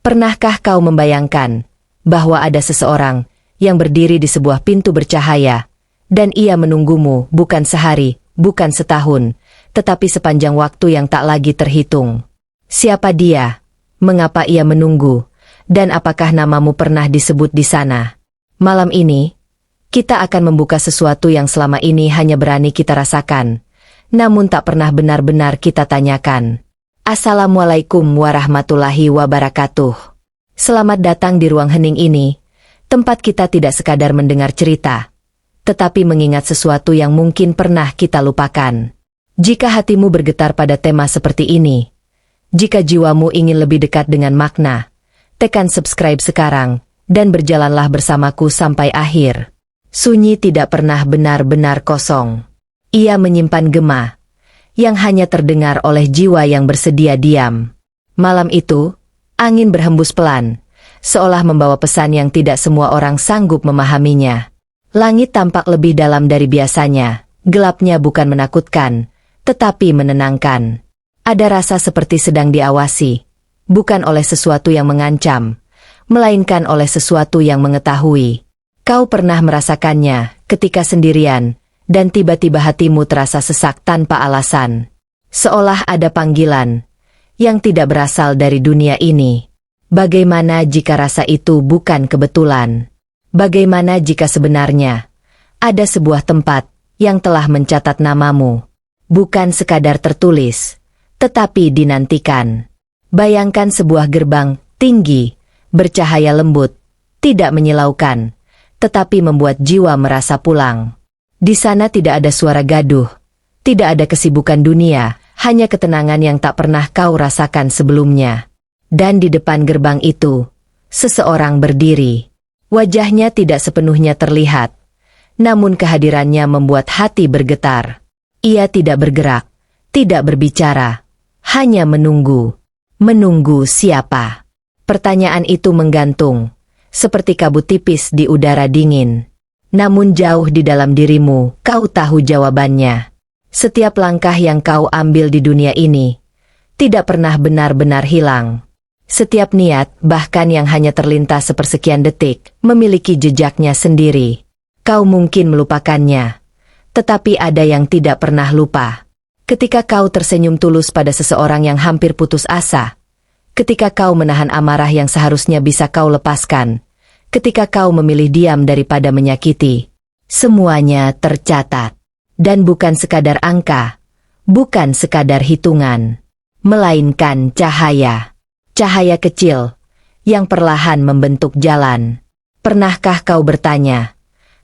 Pernahkah kau membayangkan bahwa ada seseorang yang berdiri di sebuah pintu bercahaya, dan ia menunggumu bukan sehari, bukan setahun, tetapi sepanjang waktu yang tak lagi terhitung? Siapa dia? Mengapa ia menunggu? Dan apakah namamu pernah disebut di sana? Malam ini, kita akan membuka sesuatu yang selama ini hanya berani kita rasakan, namun tak pernah benar-benar kita tanyakan. Assalamualaikum warahmatullahi wabarakatuh. Selamat datang di ruang hening ini, tempat kita tidak sekadar mendengar cerita, tetapi mengingat sesuatu yang mungkin pernah kita lupakan. Jika hatimu bergetar pada tema seperti ini, jika jiwamu ingin lebih dekat dengan makna, tekan subscribe sekarang, dan berjalanlah bersamaku sampai akhir. Sunyi tidak pernah benar-benar kosong. Ia menyimpan gema yang hanya terdengar oleh jiwa yang bersedia diam. Malam itu, angin berhembus pelan, seolah membawa pesan yang tidak semua orang sanggup memahaminya. Langit tampak lebih dalam dari biasanya, gelapnya bukan menakutkan, tetapi menenangkan. Ada rasa seperti sedang diawasi, bukan oleh sesuatu yang mengancam, melainkan oleh sesuatu yang mengetahui. Kau pernah merasakannya ketika sendirian, dan tiba-tiba hatimu terasa sesak tanpa alasan. Seolah ada panggilan yang tidak berasal dari dunia ini. Bagaimana jika rasa itu bukan kebetulan? Bagaimana jika sebenarnya ada sebuah tempat yang telah mencatat namamu? Bukan sekadar tertulis, tetapi dinantikan. Bayangkan sebuah gerbang tinggi, bercahaya lembut, tidak menyilaukan, tetapi membuat jiwa merasa pulang. Di sana tidak ada suara gaduh, tidak ada kesibukan dunia, hanya ketenangan yang tak pernah kau rasakan sebelumnya. Dan di depan gerbang itu, seseorang berdiri. Wajahnya tidak sepenuhnya terlihat, namun kehadirannya membuat hati bergetar. Ia tidak bergerak, tidak berbicara, hanya menunggu. Menunggu siapa? Pertanyaan itu menggantung, seperti kabut tipis di udara dingin. Namun jauh di dalam dirimu, kau tahu jawabannya. Setiap langkah yang kau ambil di dunia ini tidak pernah benar-benar hilang. Setiap niat, bahkan yang hanya terlintas sepersekian detik, memiliki jejaknya sendiri. Kau mungkin melupakannya, tetapi ada yang tidak pernah lupa. Ketika kau tersenyum tulus pada seseorang yang hampir putus asa, ketika kau menahan amarah yang seharusnya bisa kau lepaskan, ketika kau memilih diam daripada menyakiti, semuanya tercatat. Dan bukan sekadar angka, bukan sekadar hitungan, melainkan cahaya. Cahaya kecil, yang perlahan membentuk jalan. Pernahkah kau bertanya,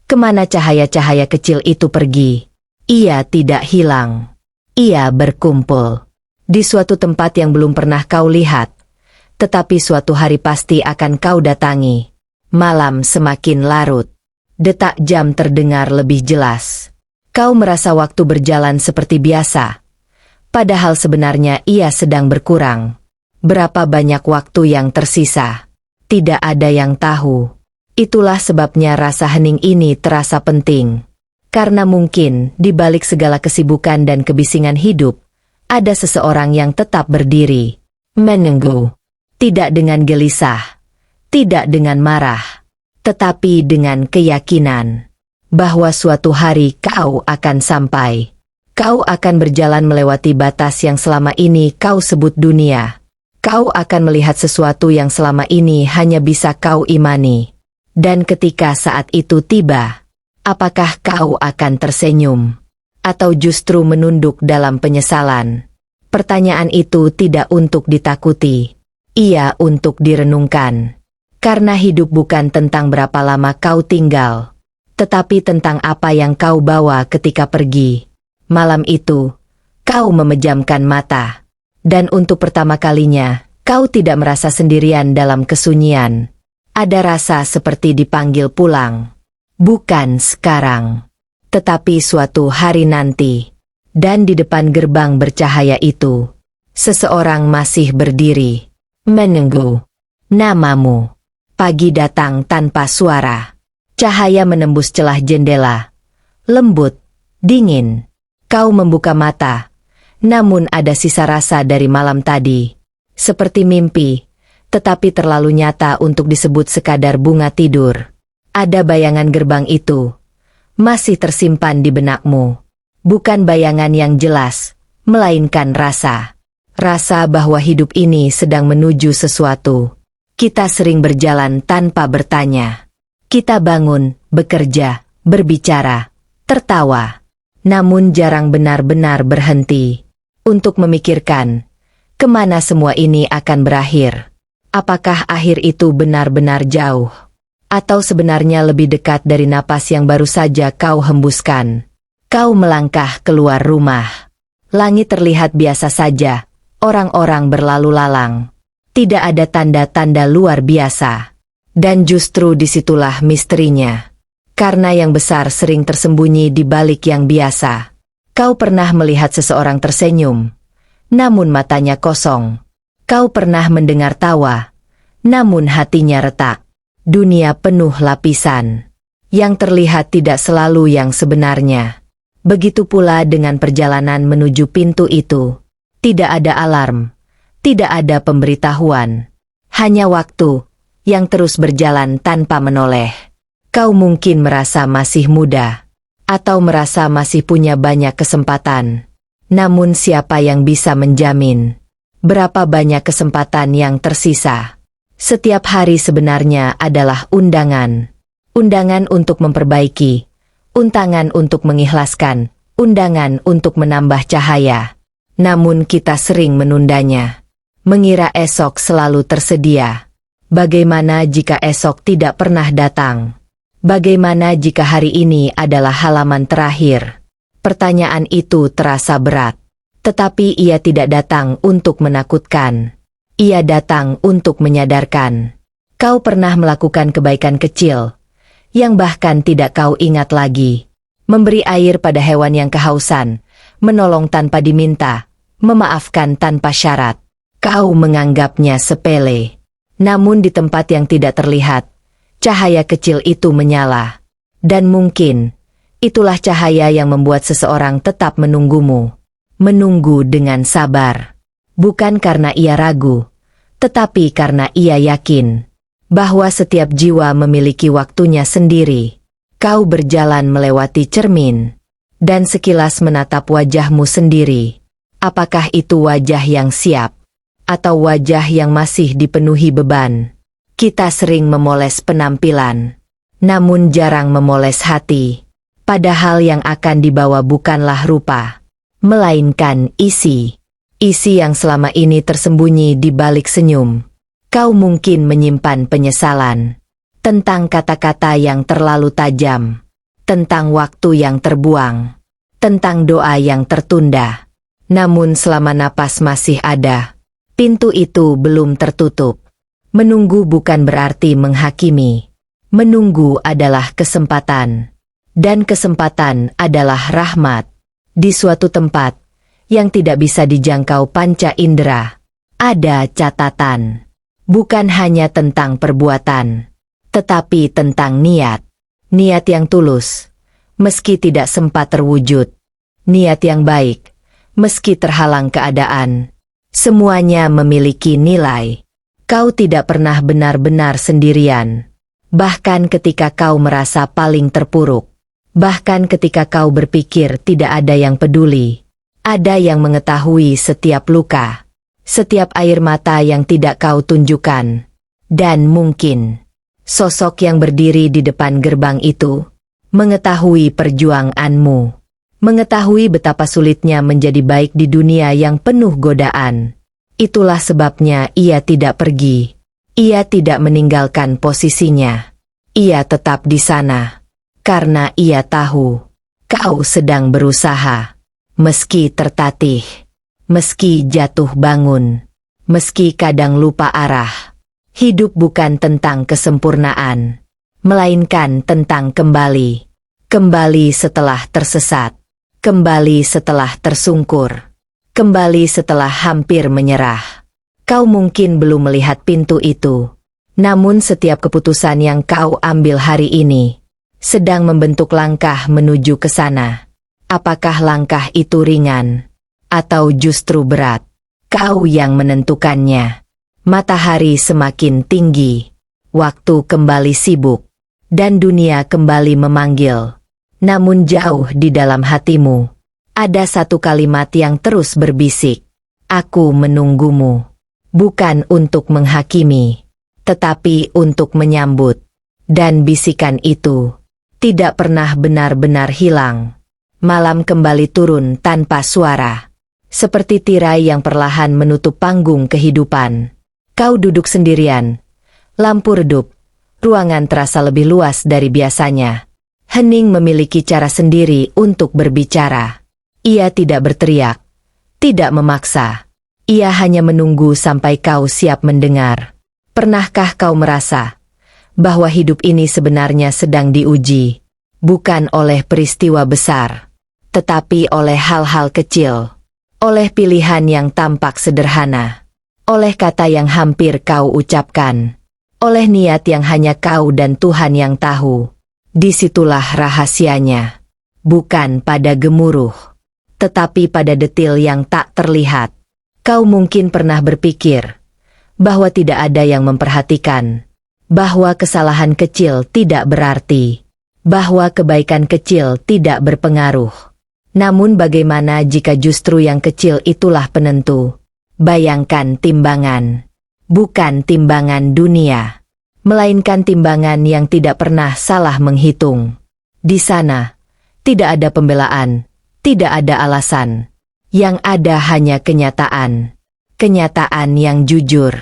kemana cahaya-cahaya kecil itu pergi? Ia tidak hilang. Ia berkumpul di suatu tempat yang belum pernah kau lihat, tetapi suatu hari pasti akan kau datangi. Malam semakin larut. Detak jam terdengar lebih jelas. Kau merasa waktu berjalan seperti biasa, padahal sebenarnya ia sedang berkurang. Berapa banyak waktu yang tersisa? Tidak ada yang tahu. Itulah sebabnya rasa hening ini terasa penting. Karena mungkin di balik segala kesibukan dan kebisingan hidup, ada seseorang yang tetap berdiri, menunggu. Tidak dengan gelisah, tidak dengan marah, tetapi dengan keyakinan bahwa suatu hari kau akan sampai. Kau akan berjalan melewati batas yang selama ini kau sebut dunia. Kau akan melihat sesuatu yang selama ini hanya bisa kau imani. Dan ketika saat itu tiba, apakah kau akan tersenyum? Atau justru menunduk dalam penyesalan? Pertanyaan itu tidak untuk ditakuti. Ia untuk direnungkan. Karena hidup bukan tentang berapa lama kau tinggal, tetapi tentang apa yang kau bawa ketika pergi. Malam itu, kau memejamkan mata. Dan untuk pertama kalinya, kau tidak merasa sendirian dalam kesunyian. Ada rasa seperti dipanggil pulang. Bukan sekarang, tetapi suatu hari nanti. Dan di depan gerbang bercahaya itu, seseorang masih berdiri, menunggu. Namamu. Pagi datang tanpa suara. Cahaya menembus celah jendela. Lembut, dingin. Kau membuka mata, namun ada sisa rasa dari malam tadi. Seperti mimpi, tetapi terlalu nyata untuk disebut sekadar bunga tidur. Ada bayangan gerbang itu, masih tersimpan di benakmu. Bukan bayangan yang jelas, melainkan rasa. Rasa bahwa hidup ini sedang menuju sesuatu. Kita sering berjalan tanpa bertanya. Kita bangun, bekerja, berbicara, tertawa. Namun jarang benar-benar berhenti untuk memikirkan kemana semua ini akan berakhir. Apakah akhir itu benar-benar jauh? Atau sebenarnya lebih dekat dari napas yang baru saja kau hembuskan? Kau melangkah keluar rumah. Langit terlihat biasa saja, orang-orang berlalu lalang. Tidak ada tanda-tanda luar biasa. Dan justru disitulah misterinya. Karena yang besar sering tersembunyi di balik yang biasa. Kau pernah melihat seseorang tersenyum, namun matanya kosong. Kau pernah mendengar tawa, namun hatinya retak. Dunia penuh lapisan. Yang terlihat tidak selalu yang sebenarnya. Begitu pula dengan perjalanan menuju pintu itu. Tidak ada alarm, tidak ada pemberitahuan. Hanya waktu yang terus berjalan tanpa menoleh. Kau mungkin merasa masih muda, atau merasa masih punya banyak kesempatan. Namun siapa yang bisa menjamin berapa banyak kesempatan yang tersisa? Setiap hari sebenarnya adalah undangan. Undangan untuk memperbaiki, undangan untuk mengikhlaskan, undangan untuk menambah cahaya. Namun kita sering menundanya, mengira esok selalu tersedia. Bagaimana jika esok tidak pernah datang? Bagaimana jika hari ini adalah halaman terakhir? Pertanyaan itu terasa berat. Tetapi ia tidak datang untuk menakutkan. Ia datang untuk menyadarkan. Kau pernah melakukan kebaikan kecil, yang bahkan tidak kau ingat lagi. Memberi air pada hewan yang kehausan, menolong tanpa diminta, memaafkan tanpa syarat. Kau menganggapnya sepele. Namun di tempat yang tidak terlihat, cahaya kecil itu menyala. Dan mungkin, itulah cahaya yang membuat seseorang tetap menunggumu. Menunggu dengan sabar. Bukan karena ia ragu, tetapi karena ia yakin bahwa setiap jiwa memiliki waktunya sendiri. Kau berjalan melewati cermin, dan sekilas menatap wajahmu sendiri. Apakah itu wajah yang siap, atau wajah yang masih dipenuhi beban? Kita sering memoles penampilan, namun jarang memoles hati. Padahal yang akan dibawa bukanlah rupa, melainkan isi. Isi yang selama ini tersembunyi di balik senyum. Kau mungkin menyimpan penyesalan tentang kata-kata yang terlalu tajam, tentang waktu yang terbuang, tentang doa yang tertunda. Namun selama napas masih ada, pintu itu belum tertutup. Menunggu bukan berarti menghakimi. Menunggu adalah kesempatan. Dan kesempatan adalah rahmat. Di suatu tempat yang tidak bisa dijangkau panca indera, ada catatan. Bukan hanya tentang perbuatan, tetapi tentang niat. Niat yang tulus, meski tidak sempat terwujud. Niat yang baik, meski terhalang keadaan. Semuanya memiliki nilai. Kau tidak pernah benar-benar sendirian. Bahkan ketika kau merasa paling terpuruk. Bahkan ketika kau berpikir tidak ada yang peduli. Ada yang mengetahui setiap luka. Setiap air mata yang tidak kau tunjukkan. Dan mungkin sosok yang berdiri di depan gerbang itu mengetahui perjuanganmu. Mengetahui betapa sulitnya menjadi baik di dunia yang penuh godaan. Itulah sebabnya ia tidak pergi. Ia tidak meninggalkan posisinya. Ia tetap di sana. Karena ia tahu kau sedang berusaha. Meski tertatih. Meski jatuh bangun. Meski kadang lupa arah. Hidup bukan tentang kesempurnaan. Melainkan tentang kembali. Kembali setelah tersesat. Kembali setelah tersungkur. Kembali setelah hampir menyerah. Kau mungkin belum melihat pintu itu. Namun setiap keputusan yang kau ambil hari ini sedang membentuk langkah menuju ke sana. Apakah langkah itu ringan? Atau justru berat? Kau yang menentukannya. Matahari semakin tinggi. Waktu kembali sibuk. Dan dunia kembali memanggil. Namun jauh di dalam hatimu, ada satu kalimat yang terus berbisik. Aku menunggumu. Bukan untuk menghakimi, tetapi untuk menyambut. Dan bisikan itu tidak pernah benar-benar hilang. Malam kembali turun tanpa suara. Seperti tirai yang perlahan menutup panggung kehidupan. Kau duduk sendirian. Lampu redup. Ruangan terasa lebih luas dari biasanya. Hening memiliki cara sendiri untuk berbicara. Ia tidak berteriak. Tidak memaksa. Ia hanya menunggu sampai kau siap mendengar. Pernahkah kau merasa bahwa hidup ini sebenarnya sedang diuji? Bukan oleh peristiwa besar, tetapi oleh hal-hal kecil. Oleh pilihan yang tampak sederhana. Oleh kata yang hampir kau ucapkan. Oleh niat yang hanya kau dan Tuhan yang tahu. Disitulah rahasianya. Bukan pada gemuruh, tetapi pada detil yang tak terlihat. Kau mungkin pernah berpikir bahwa tidak ada yang memperhatikan. Bahwa kesalahan kecil tidak berarti. Bahwa kebaikan kecil tidak berpengaruh. Namun bagaimana jika justru yang kecil itulah penentu? Bayangkan timbangan. Bukan timbangan dunia, melainkan timbangan yang tidak pernah salah menghitung. Di sana, tidak ada pembelaan, tidak ada alasan. Yang ada hanya kenyataan. Kenyataan yang jujur.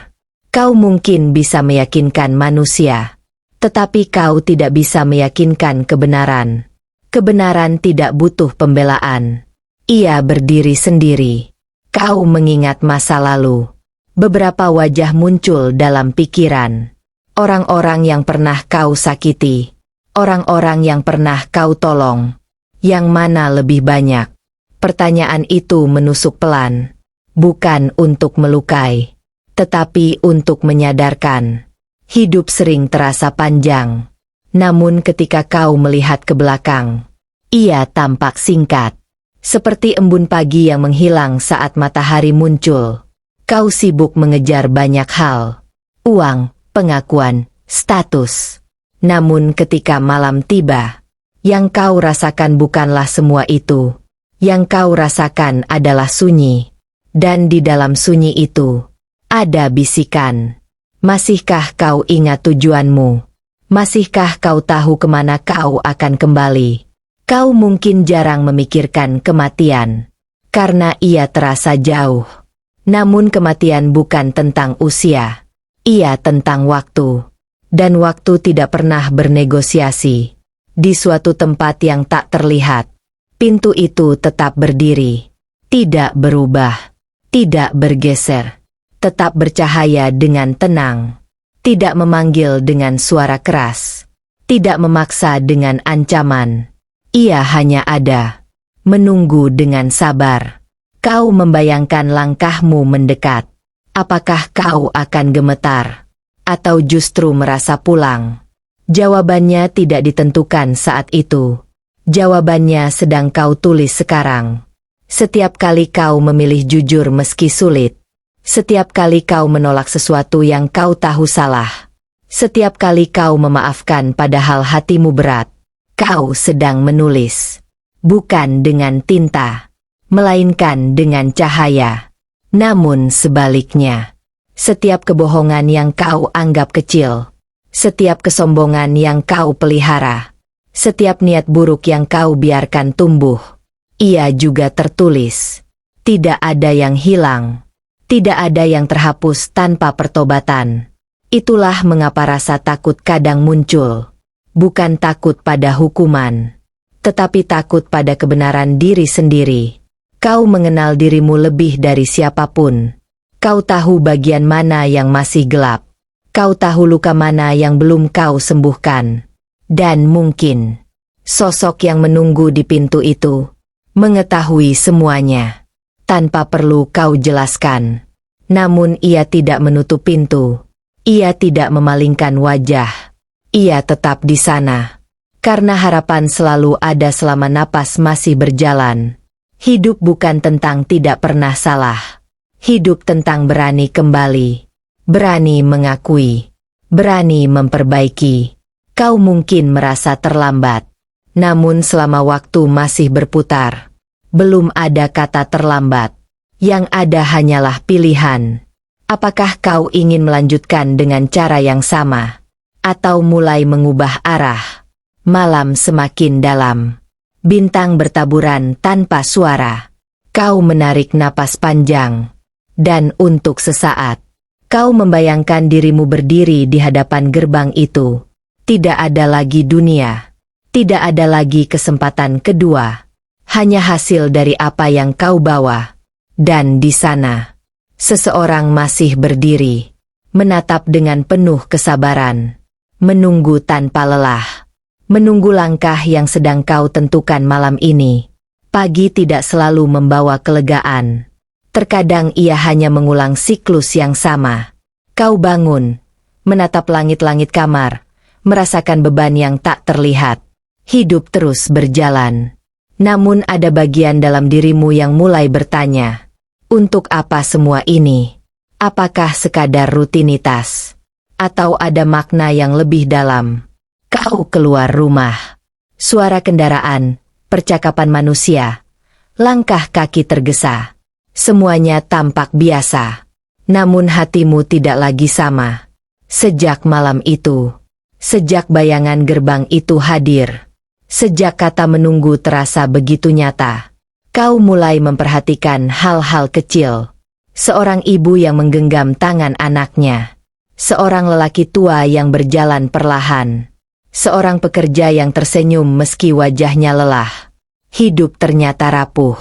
Kau mungkin bisa meyakinkan manusia, tetapi kau tidak bisa meyakinkan kebenaran. Kebenaran tidak butuh pembelaan. Ia berdiri sendiri. Kau mengingat masa lalu. Beberapa wajah muncul dalam pikiran. Orang-orang yang pernah kau sakiti. Orang-orang yang pernah kau tolong. Yang mana lebih banyak? Pertanyaan itu menusuk pelan. Bukan untuk melukai, tetapi untuk menyadarkan. Hidup sering terasa panjang. Namun ketika kau melihat ke belakang, ia tampak singkat. Seperti embun pagi yang menghilang saat matahari muncul. Kau sibuk mengejar banyak hal. Uang, pengakuan, status. Namun ketika malam tiba, yang kau rasakan bukanlah semua itu. Yang kau rasakan adalah sunyi. Dan di dalam sunyi itu, ada bisikan. Masihkah kau ingat tujuanmu? Masihkah kau tahu kemana kau akan kembali? Kau mungkin jarang memikirkan kematian, karena ia terasa jauh. Namun kematian bukan tentang usia. Ia tentang waktu. Dan waktu tidak pernah bernegosiasi. Di suatu tempat yang tak terlihat, pintu itu tetap berdiri. Tidak berubah. Tidak bergeser. Tetap bercahaya dengan tenang. Tidak memanggil dengan suara keras. Tidak memaksa dengan ancaman. Ia hanya ada. Menunggu dengan sabar. Kau membayangkan langkahmu mendekat. Apakah kau akan gemetar? Atau justru merasa pulang? Jawabannya tidak ditentukan saat itu. Jawabannya sedang kau tulis sekarang. Setiap kali kau memilih jujur meski sulit. Setiap kali kau menolak sesuatu yang kau tahu salah. Setiap kali kau memaafkan padahal hatimu berat. Kau sedang menulis. Bukan dengan tinta, melainkan dengan cahaya. Namun sebaliknya, setiap kebohongan yang kau anggap kecil, setiap kesombongan yang kau pelihara, setiap niat buruk yang kau biarkan tumbuh, ia juga tertulis. Tidak ada yang hilang. Tidak ada yang terhapus tanpa pertobatan. Itulah mengapa rasa takut kadang muncul. Bukan takut pada hukuman, tetapi takut pada kebenaran diri sendiri. Kau mengenal dirimu lebih dari siapapun. Kau tahu bagian mana yang masih gelap. Kau tahu luka mana yang belum kau sembuhkan. Dan mungkin, sosok yang menunggu di pintu itu mengetahui semuanya. Tanpa perlu kau jelaskan. Namun ia tidak menutup pintu. Ia tidak memalingkan wajah. Ia tetap di sana. Karena harapan selalu ada selama napas masih berjalan. Hidup bukan tentang tidak pernah salah. Hidup tentang berani kembali. berani mengakui, berani memperbaiki. Kau mungkin merasa terlambat, namun selama waktu masih berputar, belum ada kata terlambat. Yang ada hanyalah pilihan. Apakah kau ingin melanjutkan dengan cara yang sama, atau mulai mengubah arah? Malam semakin dalam. Bintang bertaburan tanpa suara. Kau menarik napas panjang. Dan untuk sesaat, kau membayangkan dirimu berdiri di hadapan gerbang itu. Tidak ada lagi dunia. Tidak ada lagi kesempatan kedua. Hanya hasil dari apa yang kau bawa. Dan di sana, seseorang masih berdiri, menatap dengan penuh kesabaran, menunggu tanpa lelah, menunggu langkah yang sedang kau tentukan malam ini. Pagi tidak selalu membawa kelegaan. Terkadang ia hanya mengulang siklus yang sama. Kau bangun, menatap langit-langit kamar, merasakan beban yang tak terlihat. Hidup terus berjalan. Namun ada bagian dalam dirimu yang mulai bertanya, untuk apa semua ini? Apakah sekadar rutinitas? Atau ada makna yang lebih dalam? Kau keluar rumah. Suara kendaraan, percakapan manusia, langkah kaki tergesa. Semuanya tampak biasa. Namun hatimu tidak lagi sama. Sejak malam itu, sejak bayangan gerbang itu hadir, sejak kata menunggu terasa begitu nyata, kau mulai memperhatikan hal-hal kecil. Seorang ibu yang menggenggam tangan anaknya. Seorang lelaki tua yang berjalan perlahan. Seorang pekerja yang tersenyum meski wajahnya lelah. Hidup ternyata rapuh.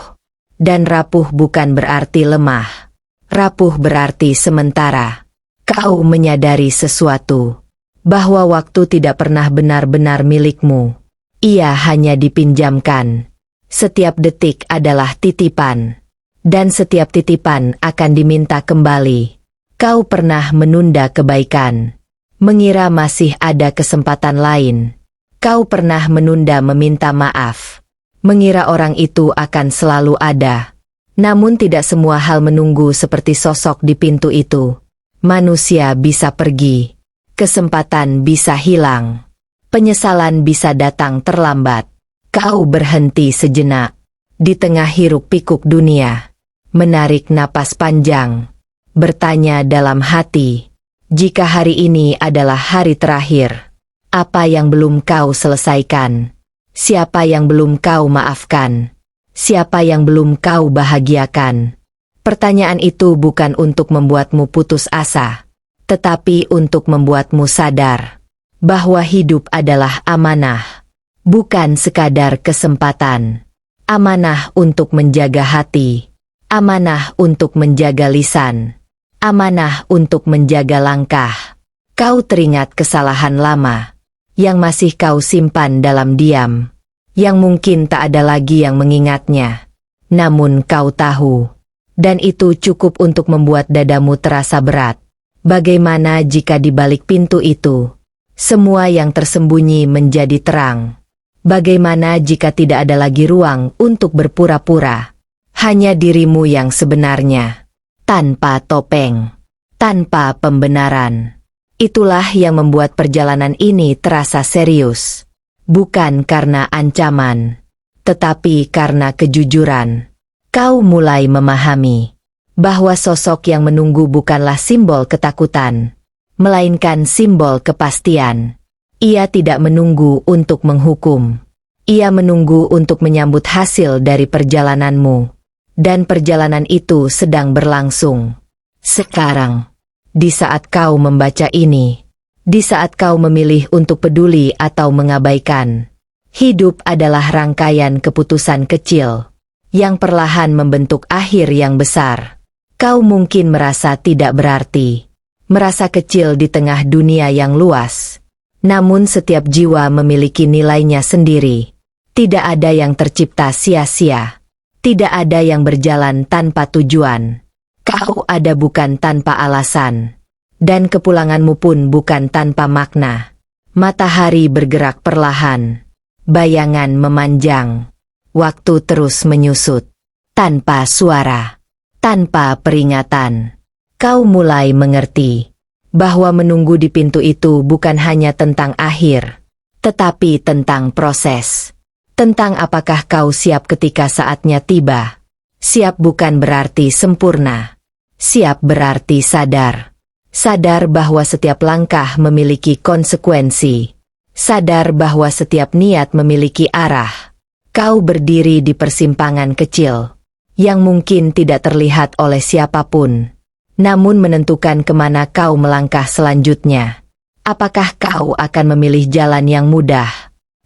Dan rapuh bukan berarti lemah. Rapuh berarti sementara. Kau menyadari sesuatu. Bahwa waktu tidak pernah benar-benar milikmu. Ia hanya dipinjamkan. Setiap detik adalah titipan, dan setiap titipan akan diminta kembali. Kau pernah menunda kebaikan, mengira masih ada kesempatan lain. Kau pernah menunda meminta maaf, mengira orang itu akan selalu ada. Namun tidak semua hal menunggu seperti sosok di pintu itu. Manusia bisa pergi, kesempatan bisa hilang, penyesalan bisa datang terlambat. Kau berhenti sejenak, di tengah hiruk-pikuk dunia, menarik napas panjang, bertanya dalam hati, jika hari ini adalah hari terakhir, apa yang belum kau selesaikan? Siapa yang belum kau maafkan? Siapa yang belum kau bahagiakan? Pertanyaan itu bukan untuk membuatmu putus asa, tetapi untuk membuatmu sadar, bahwa hidup adalah amanah. Bukan sekadar kesempatan. Amanah untuk menjaga hati. Amanah untuk menjaga lisan. Amanah untuk menjaga langkah. Kau teringat kesalahan lama, yang masih kau simpan dalam diam, yang mungkin tak ada lagi yang mengingatnya. Namun kau tahu, dan itu cukup untuk membuat dadamu terasa berat. Bagaimana jika di balik pintu itu, semua yang tersembunyi menjadi terang? Bagaimana jika tidak ada lagi ruang untuk berpura-pura? Hanya dirimu yang sebenarnya, tanpa topeng, tanpa pembenaran. Itulah yang membuat perjalanan ini terasa serius. Bukan karena ancaman, tetapi karena kejujuran. Kau mulai memahami bahwa sosok yang menunggu bukanlah simbol ketakutan, melainkan simbol kepastian. Ia tidak menunggu untuk menghukum. Ia menunggu untuk menyambut hasil dari perjalananmu. Dan perjalanan itu sedang berlangsung. Sekarang, di saat kau membaca ini, di saat kau memilih untuk peduli atau mengabaikan, hidup adalah rangkaian keputusan kecil, yang perlahan membentuk akhir yang besar. Kau mungkin merasa tidak berarti, merasa kecil di tengah dunia yang luas. Namun setiap jiwa memiliki nilainya sendiri. Tidak ada yang tercipta sia-sia. Tidak ada yang berjalan tanpa tujuan. Kau ada bukan tanpa alasan. Dan kepulanganmu pun bukan tanpa makna. Matahari bergerak perlahan. Bayangan memanjang. Waktu terus menyusut. Tanpa suara. Tanpa peringatan. Kau mulai mengerti bahwa menunggu di pintu itu bukan hanya tentang akhir, tetapi tentang proses. Tentang apakah kau siap ketika saatnya tiba. Siap bukan berarti sempurna. Siap berarti sadar. Sadar bahwa setiap langkah memiliki konsekuensi. Sadar bahwa setiap niat memiliki arah. Kau berdiri di persimpangan kecil, yang mungkin tidak terlihat oleh siapapun, namun menentukan kemana kau melangkah selanjutnya. Apakah kau akan memilih jalan yang mudah,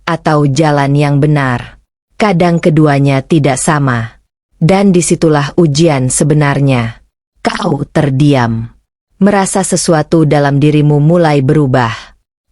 atau jalan yang benar? Kadang keduanya tidak sama. Dan disitulah ujian sebenarnya. Kau terdiam. Merasa sesuatu dalam dirimu mulai berubah.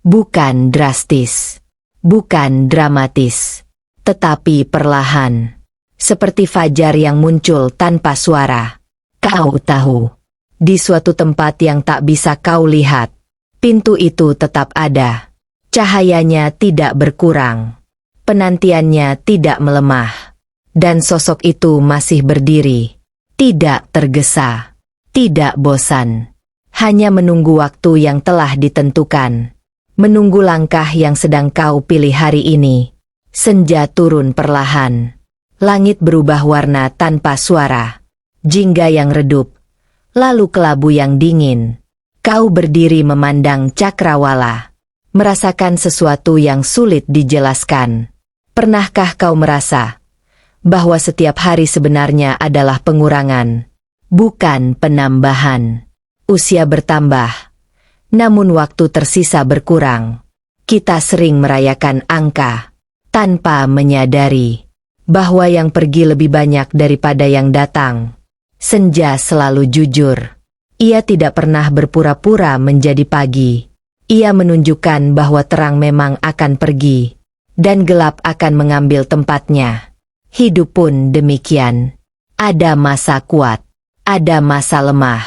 Bukan drastis. Bukan dramatis. Tetapi perlahan. Seperti fajar yang muncul tanpa suara. Kau tahu. Di suatu tempat yang tak bisa kau lihat, pintu itu tetap ada. Cahayanya tidak berkurang. Penantiannya tidak melemah. Dan sosok itu masih berdiri. Tidak tergesa. Tidak bosan. Hanya menunggu waktu yang telah ditentukan. Menunggu langkah yang sedang kau pilih hari ini. Senja turun perlahan. Langit berubah warna tanpa suara. Jingga yang redup. Lalu kelabu yang dingin. Kau berdiri memandang cakrawala. Merasakan sesuatu yang sulit dijelaskan. Pernahkah kau merasa bahwa setiap hari sebenarnya adalah pengurangan, bukan penambahan? Usia bertambah, namun waktu tersisa berkurang. Kita sering merayakan angka, tanpa menyadari bahwa yang pergi lebih banyak daripada yang datang. Senja selalu jujur. Ia tidak pernah berpura-pura menjadi pagi. Ia menunjukkan bahwa terang memang akan pergi, dan gelap akan mengambil tempatnya. Hidup pun demikian. Ada masa kuat, ada masa lemah,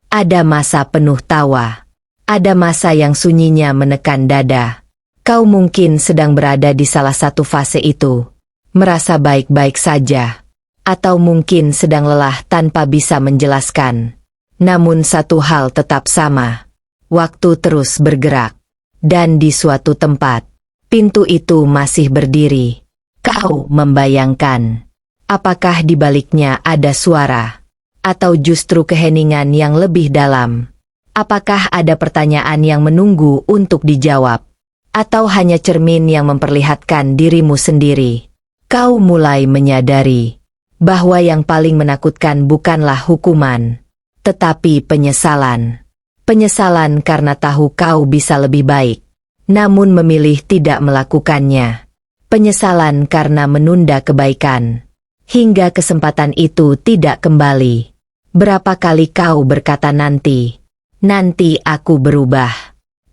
ada masa penuh tawa, ada masa yang sunyinya menekan dada. Kau mungkin sedang berada di salah satu fase itu, merasa baik-baik saja. Atau mungkin sedang lelah tanpa bisa menjelaskan. Namun satu hal tetap sama. Waktu terus bergerak. Dan di suatu tempat, pintu itu masih berdiri. Kau membayangkan, apakah di baliknya ada suara? Atau justru keheningan yang lebih dalam? Apakah ada pertanyaan yang menunggu untuk dijawab? Atau hanya cermin yang memperlihatkan dirimu sendiri? Kau mulai menyadari bahwa yang paling menakutkan bukanlah hukuman, tetapi penyesalan. Penyesalan karena tahu kau bisa lebih baik, namun memilih tidak melakukannya. Penyesalan karena menunda kebaikan, hingga kesempatan itu tidak kembali. Berapa kali kau berkata nanti aku berubah,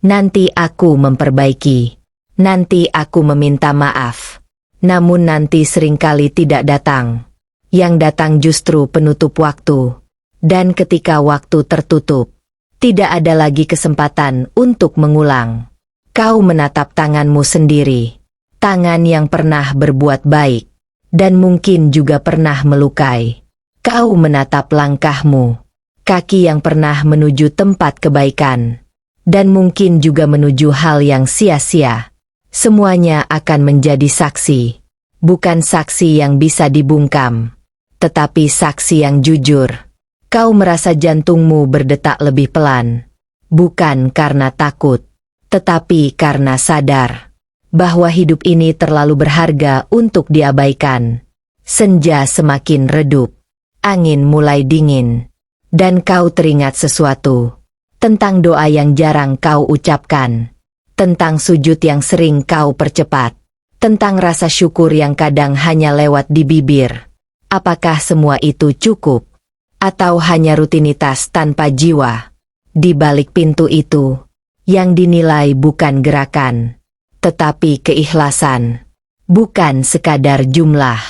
nanti aku memperbaiki, nanti aku meminta maaf. Namun nanti seringkali tidak datang. Yang datang justru penutup waktu. Dan ketika waktu tertutup, tidak ada lagi kesempatan untuk mengulang. Kau menatap tanganmu sendiri. Tangan yang pernah berbuat baik. Dan mungkin juga pernah melukai. Kau menatap langkahmu. Kaki yang pernah menuju tempat kebaikan. Dan mungkin juga menuju hal yang sia-sia. Semuanya akan menjadi saksi. Bukan saksi yang bisa dibungkam, tetapi saksi yang jujur. Kau merasa jantungmu berdetak lebih pelan. Bukan karena takut, tetapi karena sadar bahwa hidup ini terlalu berharga untuk diabaikan. Senja semakin redup. Angin mulai dingin. Dan kau teringat sesuatu. Tentang doa yang jarang kau ucapkan. Tentang sujud yang sering kau percepat. Tentang rasa syukur yang kadang hanya lewat di bibir. Apakah semua itu cukup? Atau hanya rutinitas tanpa jiwa? Di balik pintu itu, yang dinilai bukan gerakan, tetapi keikhlasan. Bukan sekadar jumlah,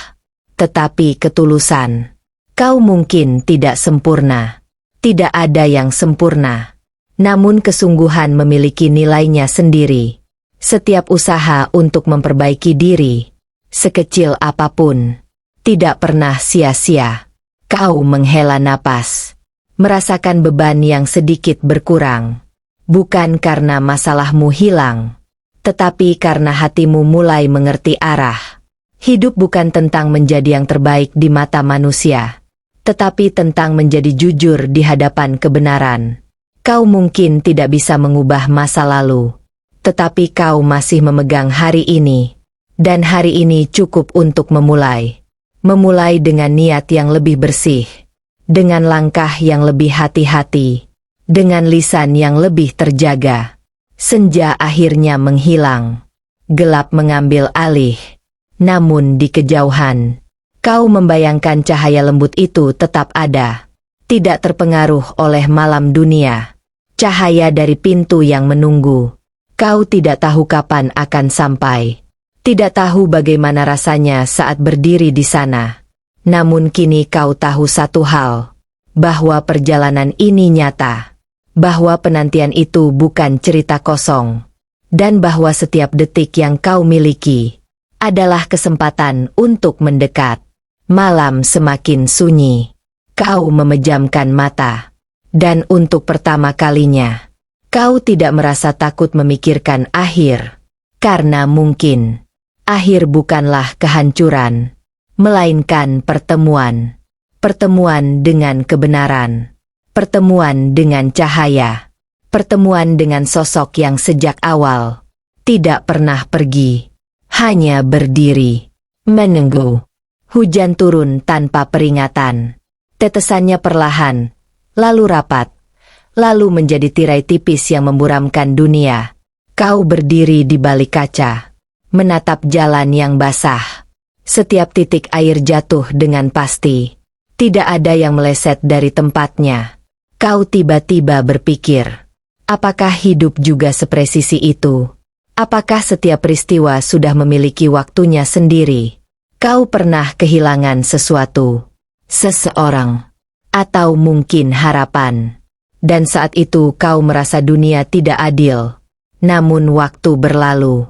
tetapi ketulusan. Kau mungkin tidak sempurna. Tidak ada yang sempurna. Namun kesungguhan memiliki nilainya sendiri. Setiap usaha untuk memperbaiki diri, sekecil apapun, tidak pernah sia-sia. Kau menghela napas, merasakan beban yang sedikit berkurang, Bukan karena masalahmu hilang, tetapi karena hatimu mulai mengerti arah. Hidup bukan tentang menjadi yang terbaik di mata manusia, tetapi tentang menjadi jujur di hadapan kebenaran. Kau mungkin tidak bisa mengubah masa lalu, tetapi kau masih memegang hari ini. Dan hari ini cukup untuk memulai. Memulai dengan niat yang lebih bersih, dengan langkah yang lebih hati-hati, dengan lisan yang lebih terjaga. Senja akhirnya menghilang. Gelap mengambil alih. Namun di kejauhan, kau membayangkan cahaya lembut itu tetap ada. Tidak terpengaruh oleh malam dunia. Cahaya dari pintu yang menunggu. Kau tidak tahu kapan akan sampai. Tidak tahu bagaimana rasanya saat berdiri di sana. Namun kini kau tahu satu hal. Bahwa perjalanan ini nyata. Bahwa penantian itu bukan cerita kosong, dan bahwa setiap detik yang kau miliki adalah kesempatan untuk mendekat. Malam semakin sunyi. Kau memejamkan mata, dan untuk pertama kalinya, kau tidak merasa takut memikirkan akhir, karena mungkin akhir bukanlah kehancuran, melainkan pertemuan. Pertemuan dengan kebenaran. Pertemuan dengan cahaya. Pertemuan dengan sosok yang sejak awal tidak pernah pergi, hanya berdiri, menunggu. Hujan turun tanpa peringatan. Tetesannya perlahan, lalu rapat, lalu menjadi tirai tipis yang memburamkan dunia. Kau berdiri di balik kaca, menatap jalan yang basah. Setiap titik air jatuh dengan pasti. Tidak ada yang meleset dari tempatnya. Kau tiba-tiba berpikir, apakah hidup juga sepresisi itu? Apakah setiap peristiwa sudah memiliki waktunya sendiri? Kau pernah kehilangan sesuatu, seseorang, atau mungkin harapan. Dan saat itu kau merasa dunia tidak adil. Namun waktu berlalu,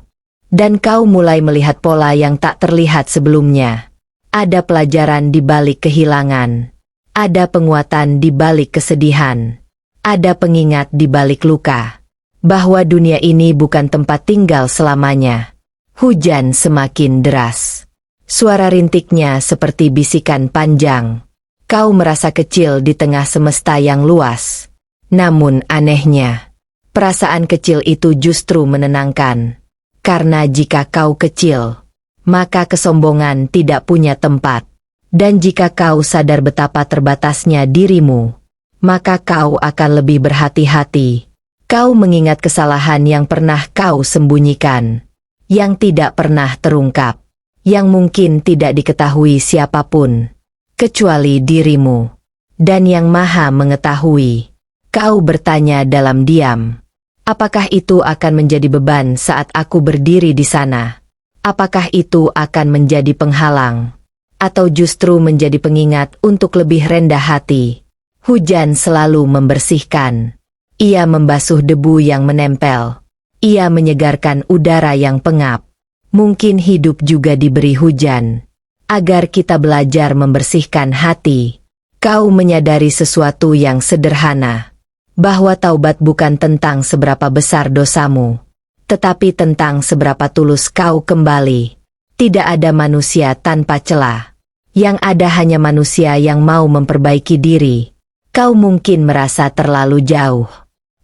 dan kau mulai melihat pola yang tak terlihat sebelumnya. Ada pelajaran di balik kehilangan. Ada penguatan di balik kesedihan. Ada pengingat di balik luka. Bahwa dunia ini bukan tempat tinggal selamanya. Hujan semakin deras. Suara rintiknya seperti bisikan panjang. Kau merasa kecil di tengah semesta yang luas. Namun anehnya, perasaan kecil itu justru menenangkan. Karena jika kau kecil, maka kesombongan tidak punya tempat. Dan jika kau sadar betapa terbatasnya dirimu, maka kau akan lebih berhati-hati. Kau mengingat kesalahan yang pernah kau sembunyikan, yang tidak pernah terungkap, yang mungkin tidak diketahui siapapun, kecuali dirimu. Dan yang Maha mengetahui. Kau bertanya dalam diam, apakah itu akan menjadi beban saat aku berdiri di sana? Apakah itu akan menjadi penghalang? Atau justru menjadi pengingat untuk lebih rendah hati? Hujan selalu membersihkan. Ia membasuh debu yang menempel. Ia menyegarkan udara yang pengap. Mungkin hidup juga diberi hujan, agar kita belajar membersihkan hati. Kau menyadari sesuatu yang sederhana, bahwa taubat bukan tentang seberapa besar dosamu, tetapi tentang seberapa tulus kau kembali. Tidak ada manusia tanpa celah. Yang ada hanya manusia yang mau memperbaiki diri. Kau mungkin merasa terlalu jauh,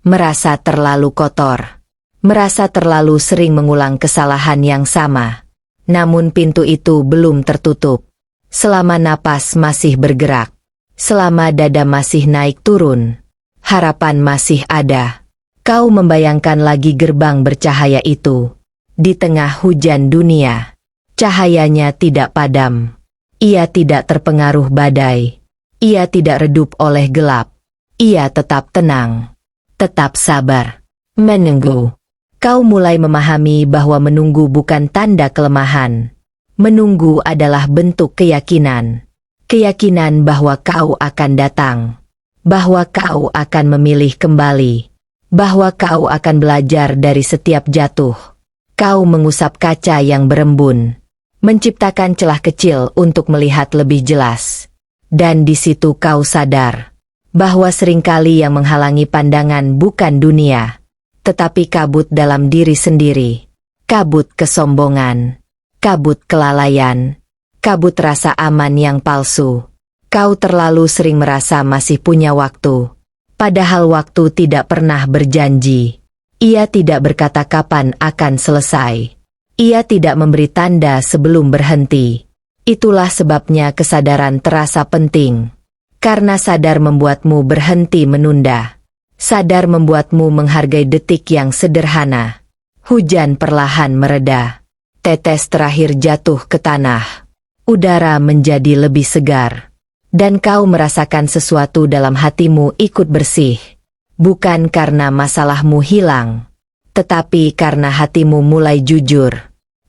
merasa terlalu kotor, merasa terlalu sering mengulang kesalahan yang sama. Namun pintu itu belum tertutup. Selama napas masih bergerak, selama dada masih naik turun, harapan masih ada. Kau membayangkan lagi gerbang bercahaya itu. Di tengah hujan dunia, cahayanya tidak padam. Ia tidak terpengaruh badai. Ia tidak redup oleh gelap. Ia tetap tenang. Tetap sabar. Menunggu. Kau mulai memahami bahwa menunggu bukan tanda kelemahan. Menunggu adalah bentuk keyakinan. Keyakinan bahwa kau akan datang. Bahwa kau akan memilih kembali. Bahwa kau akan belajar dari setiap jatuh. Kau mengusap kaca yang berembun. Menciptakan celah kecil untuk melihat lebih jelas. Dan di situ kau sadar bahwa seringkali yang menghalangi pandangan bukan dunia, tetapi kabut dalam diri sendiri. Kabut kesombongan, kabut kelalaian, kabut rasa aman yang palsu. Kau terlalu sering merasa masih punya waktu, padahal waktu tidak pernah berjanji. Ia tidak berkata kapan akan selesai. Ia tidak memberi tanda sebelum berhenti. Itulah sebabnya kesadaran terasa penting. Karena sadar membuatmu berhenti menunda. Sadar membuatmu menghargai detik yang sederhana. Hujan perlahan mereda. Tetes terakhir jatuh ke tanah. Udara menjadi lebih segar. Dan kau merasakan sesuatu dalam hatimu ikut bersih. Bukan karena masalahmu hilang, tetapi karena hatimu mulai jujur.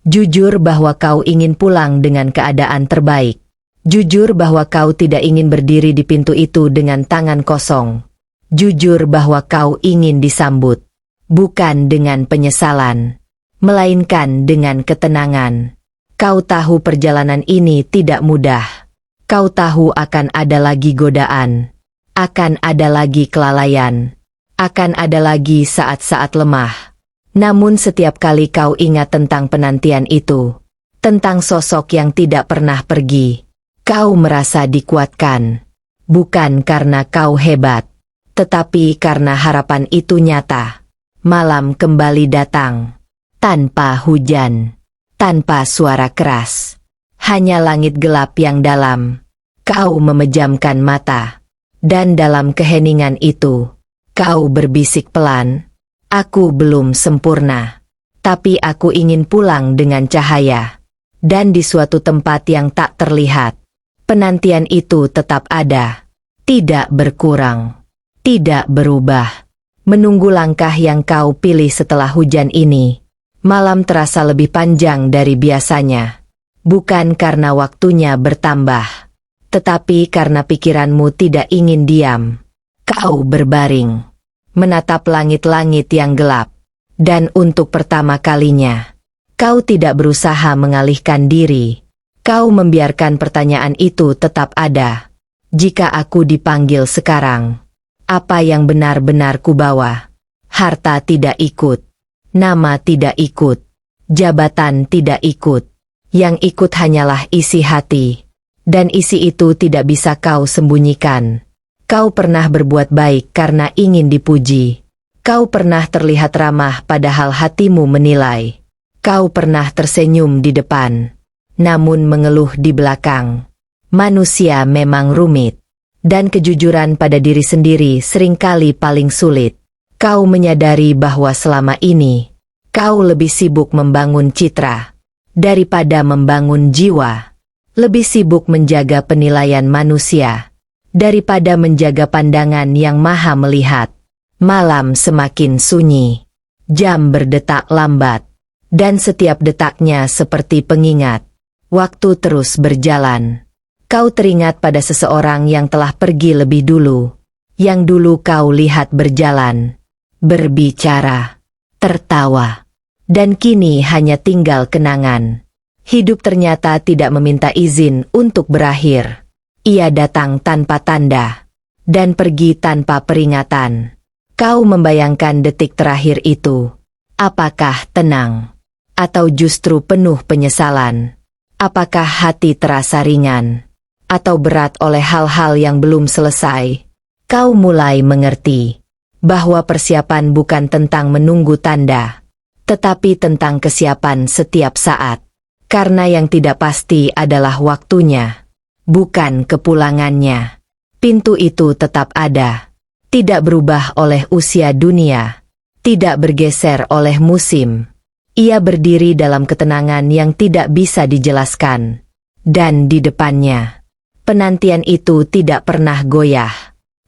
Jujur bahwa kau ingin pulang dengan keadaan terbaik. Jujur bahwa kau tidak ingin berdiri di pintu itu dengan tangan kosong. Jujur bahwa kau ingin disambut, bukan dengan penyesalan, melainkan dengan ketenangan. Kau tahu perjalanan ini tidak mudah. Kau tahu akan ada lagi godaan, akan ada lagi kelalaian, akan ada lagi saat-saat lemah. Namun setiap kali kau ingat tentang penantian itu, tentang sosok yang tidak pernah pergi, kau merasa dikuatkan. Bukan karena kau hebat, tetapi karena harapan itu nyata. Malam kembali datang, tanpa hujan, tanpa suara keras. Hanya langit gelap yang dalam. Kau memejamkan mata. Dan dalam keheningan itu, kau berbisik pelan, "Aku belum sempurna, tapi aku ingin pulang dengan cahaya." Dan di suatu tempat yang tak terlihat, penantian itu tetap ada. Tidak berkurang, tidak berubah. Menunggu langkah yang kau pilih setelah hujan ini. Malam terasa lebih panjang dari biasanya. Bukan karena waktunya bertambah, tetapi karena pikiranmu tidak ingin diam. Kau berbaring, menatap langit-langit yang gelap. Dan untuk pertama kalinya, kau tidak berusaha mengalihkan diri. Kau membiarkan pertanyaan itu tetap ada. Jika aku dipanggil sekarang, apa yang benar-benar kubawa? Harta tidak ikut, nama tidak ikut, jabatan tidak ikut. Yang ikut hanyalah isi hati. Dan isi itu tidak bisa kau sembunyikan. Kau pernah berbuat baik karena ingin dipuji. Kau pernah terlihat ramah padahal hatimu menilai. Kau pernah tersenyum di depan, namun mengeluh di belakang. Manusia memang rumit. Dan kejujuran pada diri sendiri seringkali paling sulit. Kau menyadari bahwa selama ini, kau lebih sibuk membangun citra daripada membangun jiwa. Lebih sibuk menjaga penilaian manusia daripada menjaga pandangan yang maha melihat. Malam semakin sunyi. Jam berdetak lambat. Dan setiap detaknya seperti pengingat. Waktu terus berjalan. Kau teringat pada seseorang yang telah pergi lebih dulu. Yang dulu kau lihat berjalan, berbicara, tertawa. Dan kini hanya tinggal kenangan. Hidup ternyata tidak meminta izin untuk berakhir. Ia datang tanpa tanda, dan pergi tanpa peringatan. Kau membayangkan detik terakhir itu. Apakah tenang? Atau justru penuh penyesalan? Apakah hati terasa ringan? Atau berat oleh hal-hal yang belum selesai? Kau mulai mengerti bahwa persiapan bukan tentang menunggu tanda, tetapi tentang kesiapan setiap saat. Karena yang tidak pasti adalah waktunya, bukan kepulangannya. Pintu itu tetap ada, tidak berubah oleh usia dunia, tidak bergeser oleh musim. Ia berdiri dalam ketenangan yang tidak bisa dijelaskan. Dan di depannya, penantian itu tidak pernah goyah.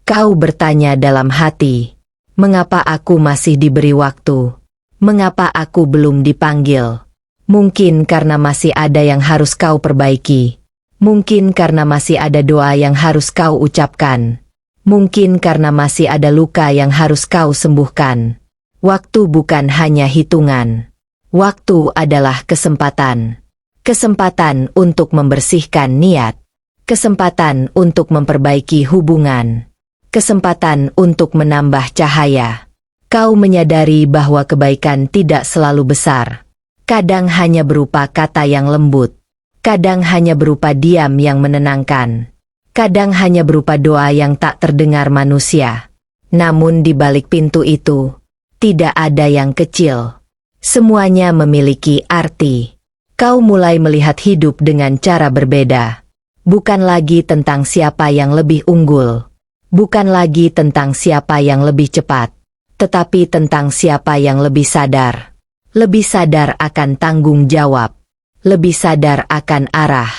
Kau bertanya dalam hati, mengapa aku masih diberi waktu? Mengapa aku belum dipanggil? Mungkin karena masih ada yang harus kau perbaiki. Mungkin karena masih ada doa yang harus kau ucapkan. Mungkin karena masih ada luka yang harus kau sembuhkan. Waktu bukan hanya hitungan. Waktu adalah kesempatan. Kesempatan untuk membersihkan niat. Kesempatan untuk memperbaiki hubungan. Kesempatan untuk menambah cahaya. Kau menyadari bahwa kebaikan tidak selalu besar. Kadang hanya berupa kata yang lembut. Kadang hanya berupa diam yang menenangkan. Kadang hanya berupa doa yang tak terdengar manusia. Namun di balik pintu itu, tidak ada yang kecil. Semuanya memiliki arti. Kau mulai melihat hidup dengan cara berbeda. Bukan lagi tentang siapa yang lebih unggul. Bukan lagi tentang siapa yang lebih cepat. Tetapi tentang siapa yang lebih sadar. Lebih sadar akan tanggung jawab. Lebih sadar akan arah.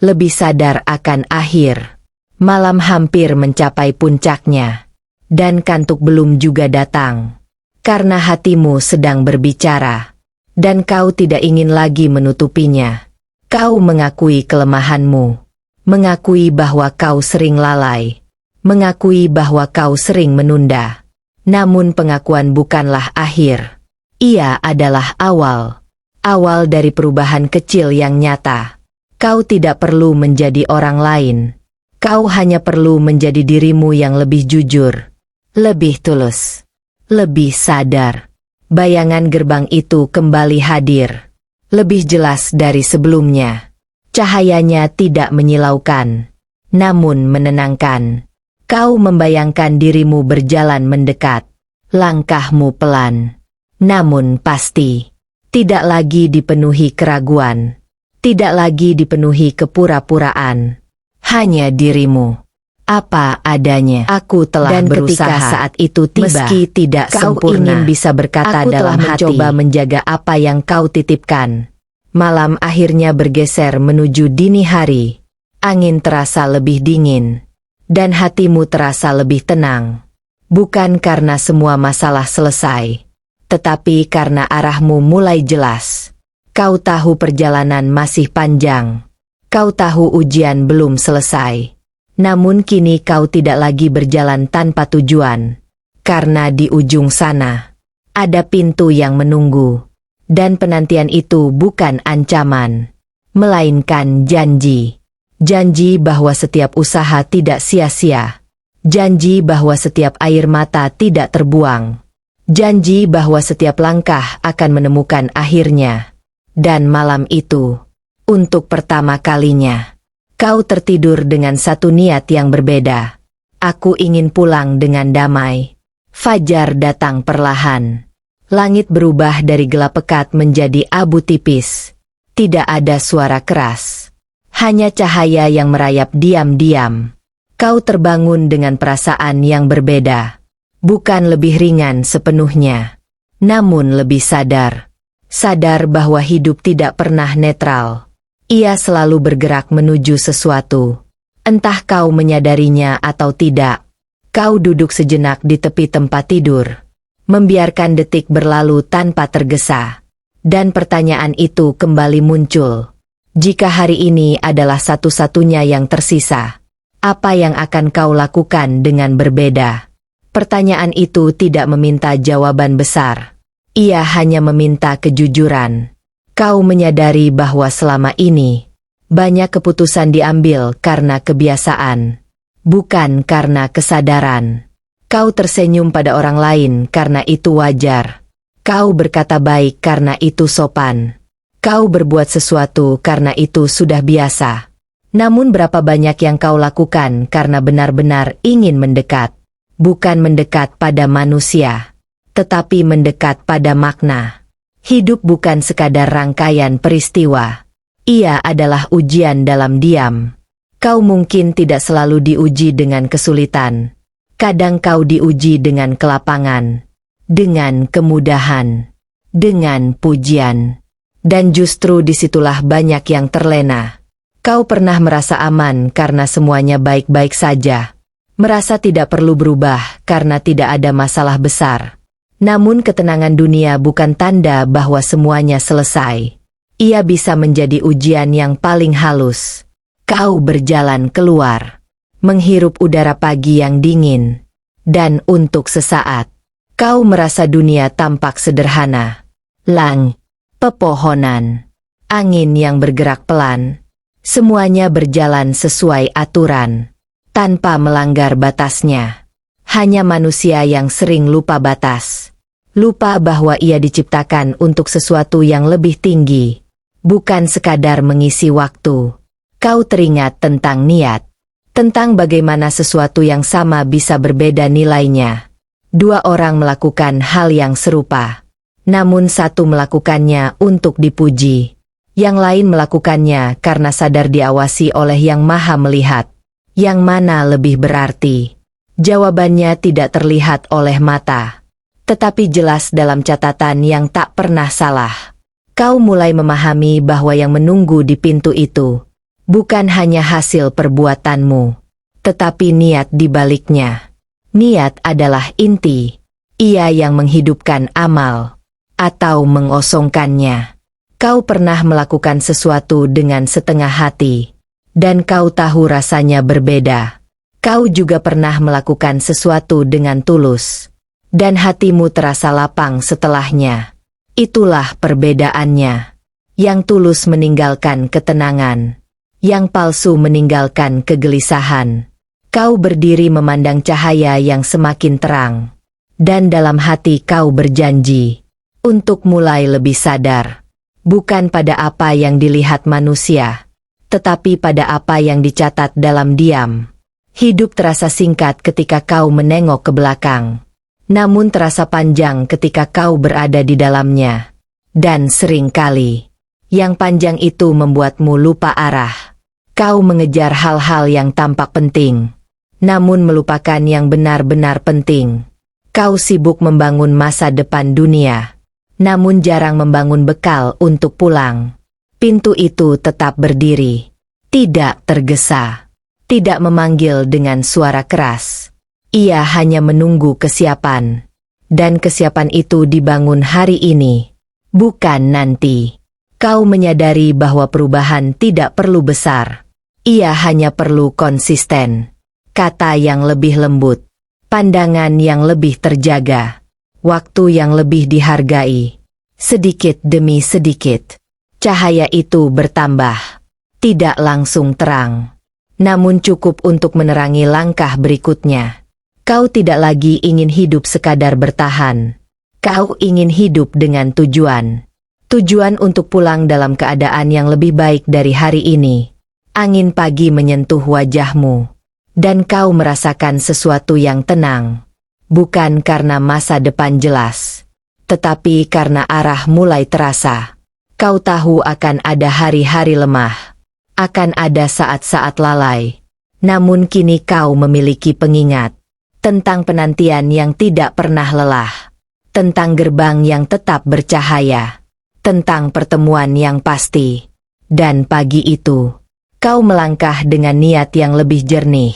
Lebih sadar akan akhir. Malam hampir mencapai puncaknya. Dan kantuk belum juga datang. Karena hatimu sedang berbicara. Dan kau tidak ingin lagi menutupinya. Kau mengakui kelemahanmu. Mengakui bahwa kau sering lalai. Mengakui bahwa kau sering menunda. Namun pengakuan bukanlah akhir. Ia adalah awal. Awal dari perubahan kecil yang nyata. Kau tidak perlu menjadi orang lain. Kau hanya perlu menjadi dirimu yang lebih jujur. Lebih tulus. Lebih sadar. Bayangan gerbang itu kembali hadir. Lebih jelas dari sebelumnya. Cahayanya tidak menyilaukan. Namun menenangkan. Kau membayangkan dirimu berjalan mendekat. Langkahmu pelan. Namun pasti. Tidak lagi dipenuhi keraguan. Tidak lagi dipenuhi kepura-puraan. Hanya dirimu. Apa adanya. Aku telah berusaha. Ketika saat itu tiba, meski tidak kau sempurna, ingin bisa berkata aku dalam hati, mencoba menjaga apa yang kau titipkan. Malam akhirnya bergeser menuju dini hari. Angin terasa lebih dingin. Dan hatimu terasa lebih tenang. Bukan karena semua masalah selesai. Tetapi karena arahmu mulai jelas. Kau tahu perjalanan masih panjang. Kau tahu ujian belum selesai. Namun kini kau tidak lagi berjalan tanpa tujuan. Karena di ujung sana, ada pintu yang menunggu. Dan penantian itu bukan ancaman. Melainkan janji. Janji bahwa setiap usaha tidak sia-sia. Janji bahwa setiap air mata tidak terbuang. Janji bahwa setiap langkah akan menemukan akhirnya. Dan malam itu, untuk pertama kalinya, kau tertidur dengan satu niat yang berbeda. Aku ingin pulang dengan damai. Fajar datang perlahan. Langit berubah dari gelap pekat menjadi abu tipis. Tidak ada suara keras. Hanya cahaya yang merayap diam-diam. Kau terbangun dengan perasaan yang berbeda. Bukan lebih ringan sepenuhnya. Namun lebih sadar. Sadar bahwa hidup tidak pernah netral. Ia selalu bergerak menuju sesuatu. Entah kau menyadarinya atau tidak. Kau duduk sejenak di tepi tempat tidur. Membiarkan detik berlalu tanpa tergesa. Dan pertanyaan itu kembali muncul. Jika hari ini adalah satu-satunya yang tersisa, apa yang akan kau lakukan dengan berbeda? Pertanyaan itu tidak meminta jawaban besar. Ia hanya meminta kejujuran. Kau menyadari bahwa selama ini, banyak keputusan diambil karena kebiasaan, bukan karena kesadaran. Kau tersenyum pada orang lain karena itu wajar. Kau berkata baik karena itu sopan. Kau berbuat sesuatu karena itu sudah biasa. Namun berapa banyak yang kau lakukan karena benar-benar ingin mendekat. Bukan mendekat pada manusia, tetapi mendekat pada makna. Hidup bukan sekadar rangkaian peristiwa. Ia adalah ujian dalam diam. Kau mungkin tidak selalu diuji dengan kesulitan. Kadang kau diuji dengan kelapangan, dengan kemudahan, dengan pujian. Dan justru disitulah banyak yang terlena. Kau pernah merasa aman karena semuanya baik-baik saja. Merasa tidak perlu berubah karena tidak ada masalah besar. Namun ketenangan dunia bukan tanda bahwa semuanya selesai. Ia bisa menjadi ujian yang paling halus. Kau berjalan keluar, menghirup udara pagi yang dingin. Dan untuk sesaat, kau merasa dunia tampak sederhana. Langit, pepohonan, angin yang bergerak pelan. Semuanya berjalan sesuai aturan, tanpa melanggar batasnya. Hanya manusia yang sering lupa batas. Lupa bahwa ia diciptakan untuk sesuatu yang lebih tinggi, bukan sekadar mengisi waktu. Kau teringat tentang niat, tentang bagaimana sesuatu yang sama bisa berbeda nilainya. Dua orang melakukan hal yang serupa, namun satu melakukannya untuk dipuji, yang lain melakukannya karena sadar diawasi oleh Yang Maha Melihat. Yang mana lebih berarti? Jawabannya tidak terlihat oleh mata, tetapi jelas dalam catatan yang tak pernah salah. Kau mulai memahami bahwa yang menunggu di pintu itu bukan hanya hasil perbuatanmu, tetapi niat di baliknya. Niat adalah inti. Ia yang menghidupkan amal atau mengosongkannya. Kau pernah melakukan sesuatu dengan setengah hati, dan kau tahu rasanya berbeda. Kau juga pernah melakukan sesuatu dengan tulus, dan hatimu terasa lapang setelahnya. Itulah perbedaannya. Yang tulus meninggalkan ketenangan, yang palsu meninggalkan kegelisahan. Kau berdiri memandang cahaya yang semakin terang, dan dalam hati kau berjanji untuk mulai lebih sadar, bukan pada apa yang dilihat manusia, tetapi pada apa yang dicatat dalam diam. Hidup terasa singkat ketika kau menengok ke belakang, namun terasa panjang ketika kau berada di dalamnya. Dan seringkali, yang panjang itu membuatmu lupa arah. Kau mengejar hal-hal yang tampak penting, namun melupakan yang benar-benar penting. Kau sibuk membangun masa depan dunia, namun jarang membangun bekal untuk pulang. Pintu itu tetap berdiri, tidak tergesa, tidak memanggil dengan suara keras. Ia hanya menunggu kesiapan, dan kesiapan itu dibangun hari ini, bukan nanti. Kau menyadari bahwa perubahan tidak perlu besar, ia hanya perlu konsisten. Kata yang lebih lembut, pandangan yang lebih terjaga, waktu yang lebih dihargai. Sedikit demi sedikit, cahaya itu bertambah, tidak langsung terang, namun cukup untuk menerangi langkah berikutnya. Kau tidak lagi ingin hidup sekadar bertahan. Kau ingin hidup dengan tujuan. Tujuan untuk pulang dalam keadaan yang lebih baik dari hari ini. Angin pagi menyentuh wajahmu, dan kau merasakan sesuatu yang tenang. Bukan karena masa depan jelas, tetapi karena arah mulai terasa. Kau tahu akan ada hari-hari lemah, akan ada saat-saat lalai. Namun kini kau memiliki pengingat tentang penantian yang tidak pernah lelah, tentang gerbang yang tetap bercahaya, tentang pertemuan yang pasti. Dan pagi itu, kau melangkah dengan niat yang lebih jernih,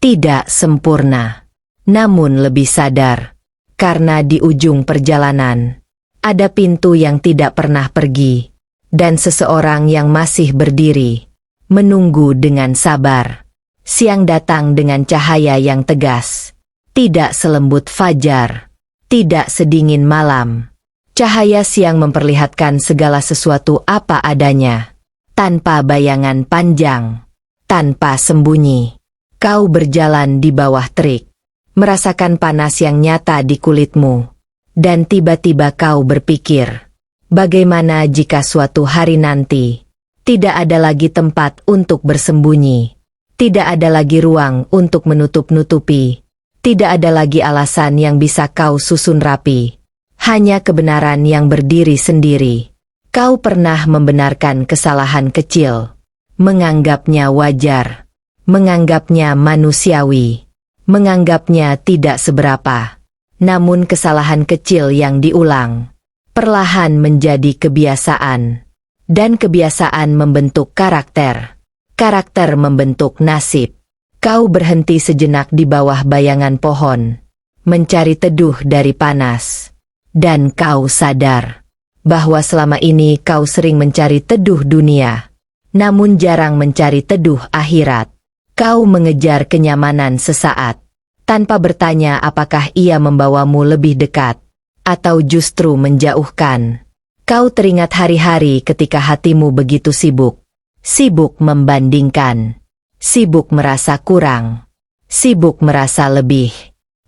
tidak sempurna, namun lebih sadar, karena di ujung perjalanan ada pintu yang tidak pernah pergi, dan seseorang yang masih berdiri, menunggu dengan sabar. Siang datang dengan cahaya yang tegas, tidak selembut fajar, tidak sedingin malam. Cahaya siang memperlihatkan segala sesuatu apa adanya, tanpa bayangan panjang, tanpa sembunyi. Kau berjalan di bawah terik, merasakan panas yang nyata di kulitmu, dan tiba-tiba kau berpikir, bagaimana jika suatu hari nanti tidak ada lagi tempat untuk bersembunyi, tidak ada lagi ruang untuk menutup-nutupi. Tidak ada lagi alasan yang bisa kau susun rapi, hanya kebenaran yang berdiri sendiri. Kau pernah membenarkan kesalahan kecil, menganggapnya wajar, menganggapnya manusiawi, menganggapnya tidak seberapa. Namun kesalahan kecil yang diulang, perlahan menjadi kebiasaan. Dan kebiasaan membentuk karakter. Karakter membentuk nasib. Kau berhenti sejenak di bawah bayangan pohon, mencari teduh dari panas. Dan kau sadar bahwa selama ini kau sering mencari teduh dunia, namun jarang mencari teduh akhirat. Kau mengejar kenyamanan sesaat, tanpa bertanya apakah ia membawamu lebih dekat, atau justru menjauhkan. Kau teringat hari-hari ketika hatimu begitu sibuk. Sibuk membandingkan. Sibuk merasa kurang, sibuk merasa lebih.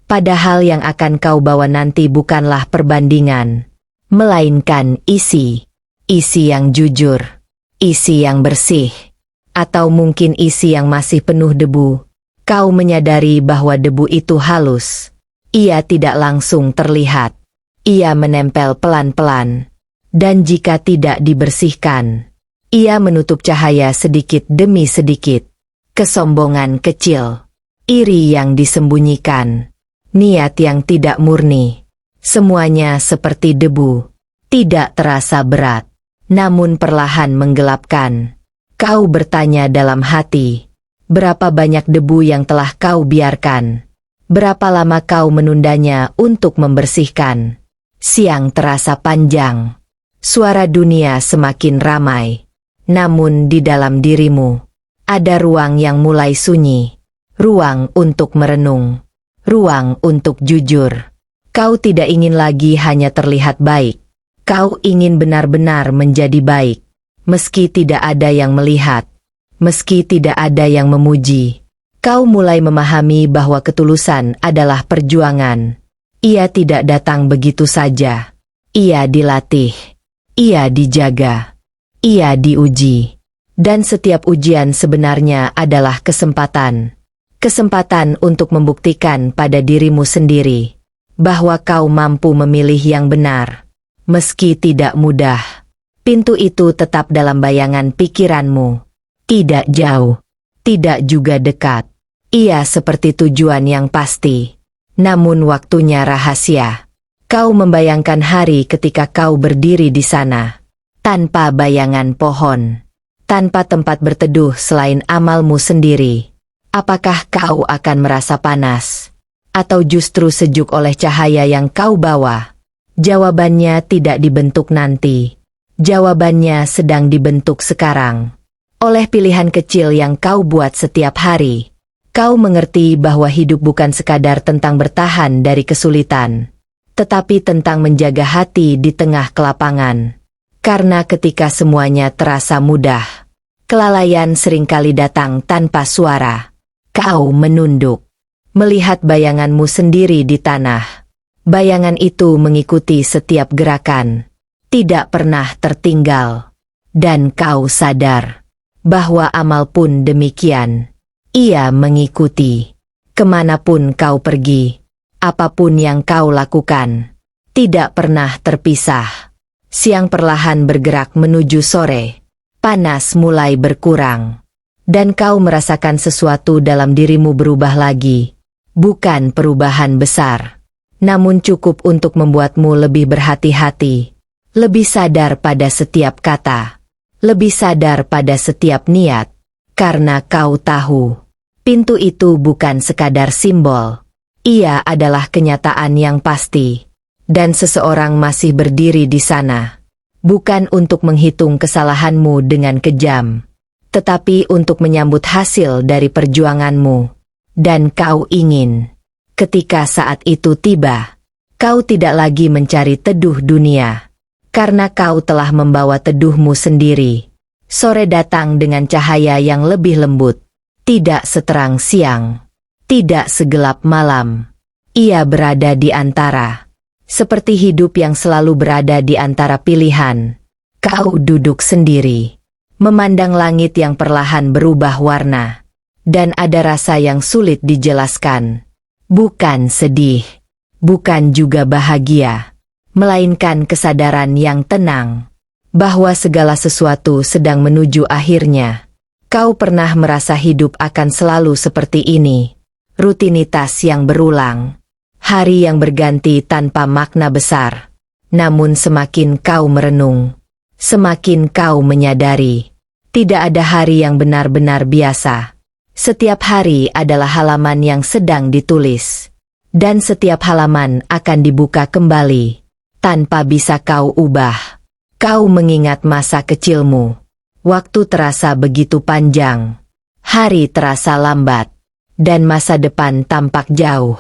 Padahal yang akan kau bawa nanti bukanlah perbandingan, melainkan isi. Isi yang jujur, isi yang bersih, atau mungkin isi yang masih penuh debu. Kau menyadari bahwa debu itu halus. Ia tidak langsung terlihat. Ia menempel pelan-pelan. Dan jika tidak dibersihkan, ia menutup cahaya sedikit demi sedikit. Kesombongan kecil, iri yang disembunyikan, niat yang tidak murni. Semuanya seperti debu. Tidak terasa berat, namun perlahan menggelapkan. Kau bertanya dalam hati, berapa banyak debu yang telah kau biarkan? Berapa lama kau menundanya untuk membersihkan? Siang terasa panjang. Suara dunia semakin ramai. Namun di dalam dirimu, ada ruang yang mulai sunyi. Ruang untuk merenung. Ruang untuk jujur. Kau tidak ingin lagi hanya terlihat baik. Kau ingin benar-benar menjadi baik. Meski tidak ada yang melihat. Meski tidak ada yang memuji. Kau mulai memahami bahwa ketulusan adalah perjuangan. Ia tidak datang begitu saja. Ia dilatih. Ia dijaga. Ia diuji. Dan setiap ujian sebenarnya adalah kesempatan. Kesempatan untuk membuktikan pada dirimu sendiri bahwa kau mampu memilih yang benar. Meski tidak mudah, pintu itu tetap dalam bayangan pikiranmu. Tidak jauh, tidak juga dekat. Ia seperti tujuan yang pasti. Namun waktunya rahasia. Kau membayangkan hari ketika kau berdiri di sana. Tanpa bayangan pohon. Tanpa tempat berteduh selain amalmu sendiri. Apakah kau akan merasa panas? Atau justru sejuk oleh cahaya yang kau bawa? Jawabannya tidak dibentuk nanti. Jawabannya sedang dibentuk sekarang. Oleh pilihan kecil yang kau buat setiap hari. Kau mengerti bahwa hidup bukan sekadar tentang bertahan dari kesulitan. Tetapi tentang menjaga hati di tengah kelapangan. Karena ketika semuanya terasa mudah, kelalaian seringkali datang tanpa suara. Kau menunduk, melihat bayanganmu sendiri di tanah. Bayangan itu mengikuti setiap gerakan, tidak pernah tertinggal. Dan kau sadar bahwa amal pun demikian. Ia mengikuti. Kemanapun kau pergi, apapun yang kau lakukan, tidak pernah terpisah. Siang perlahan bergerak menuju sore. Panas mulai berkurang. Dan kau merasakan sesuatu dalam dirimu berubah lagi. Bukan perubahan besar. Namun cukup untuk membuatmu lebih berhati-hati. Lebih sadar pada setiap kata. Lebih sadar pada setiap niat. Karena kau tahu, pintu itu bukan sekadar simbol. Ia adalah kenyataan yang pasti. Dan seseorang masih berdiri di sana. Bukan untuk menghitung kesalahanmu dengan kejam. Tetapi untuk menyambut hasil dari perjuanganmu. Dan kau ingin, ketika saat itu tiba, kau tidak lagi mencari teduh dunia. Karena kau telah membawa teduhmu sendiri. Sore datang dengan cahaya yang lebih lembut. Tidak seterang siang. Tidak segelap malam. Ia berada di antara. Seperti hidup yang selalu berada di antara pilihan. Kau duduk sendiri. Memandang langit yang perlahan berubah warna. Dan ada rasa yang sulit dijelaskan. Bukan sedih. Bukan juga bahagia. Melainkan kesadaran yang tenang. Bahwa segala sesuatu sedang menuju akhirnya. Kau pernah merasa hidup akan selalu seperti ini. Rutinitas yang berulang. Hari yang berganti tanpa makna besar. Namun semakin kau merenung, semakin kau menyadari. Tidak ada hari yang benar-benar biasa. Setiap hari adalah halaman yang sedang ditulis. Dan setiap halaman akan dibuka kembali. Tanpa bisa kau ubah. Kau mengingat masa kecilmu. Waktu terasa begitu panjang. Hari terasa lambat. Dan masa depan tampak jauh.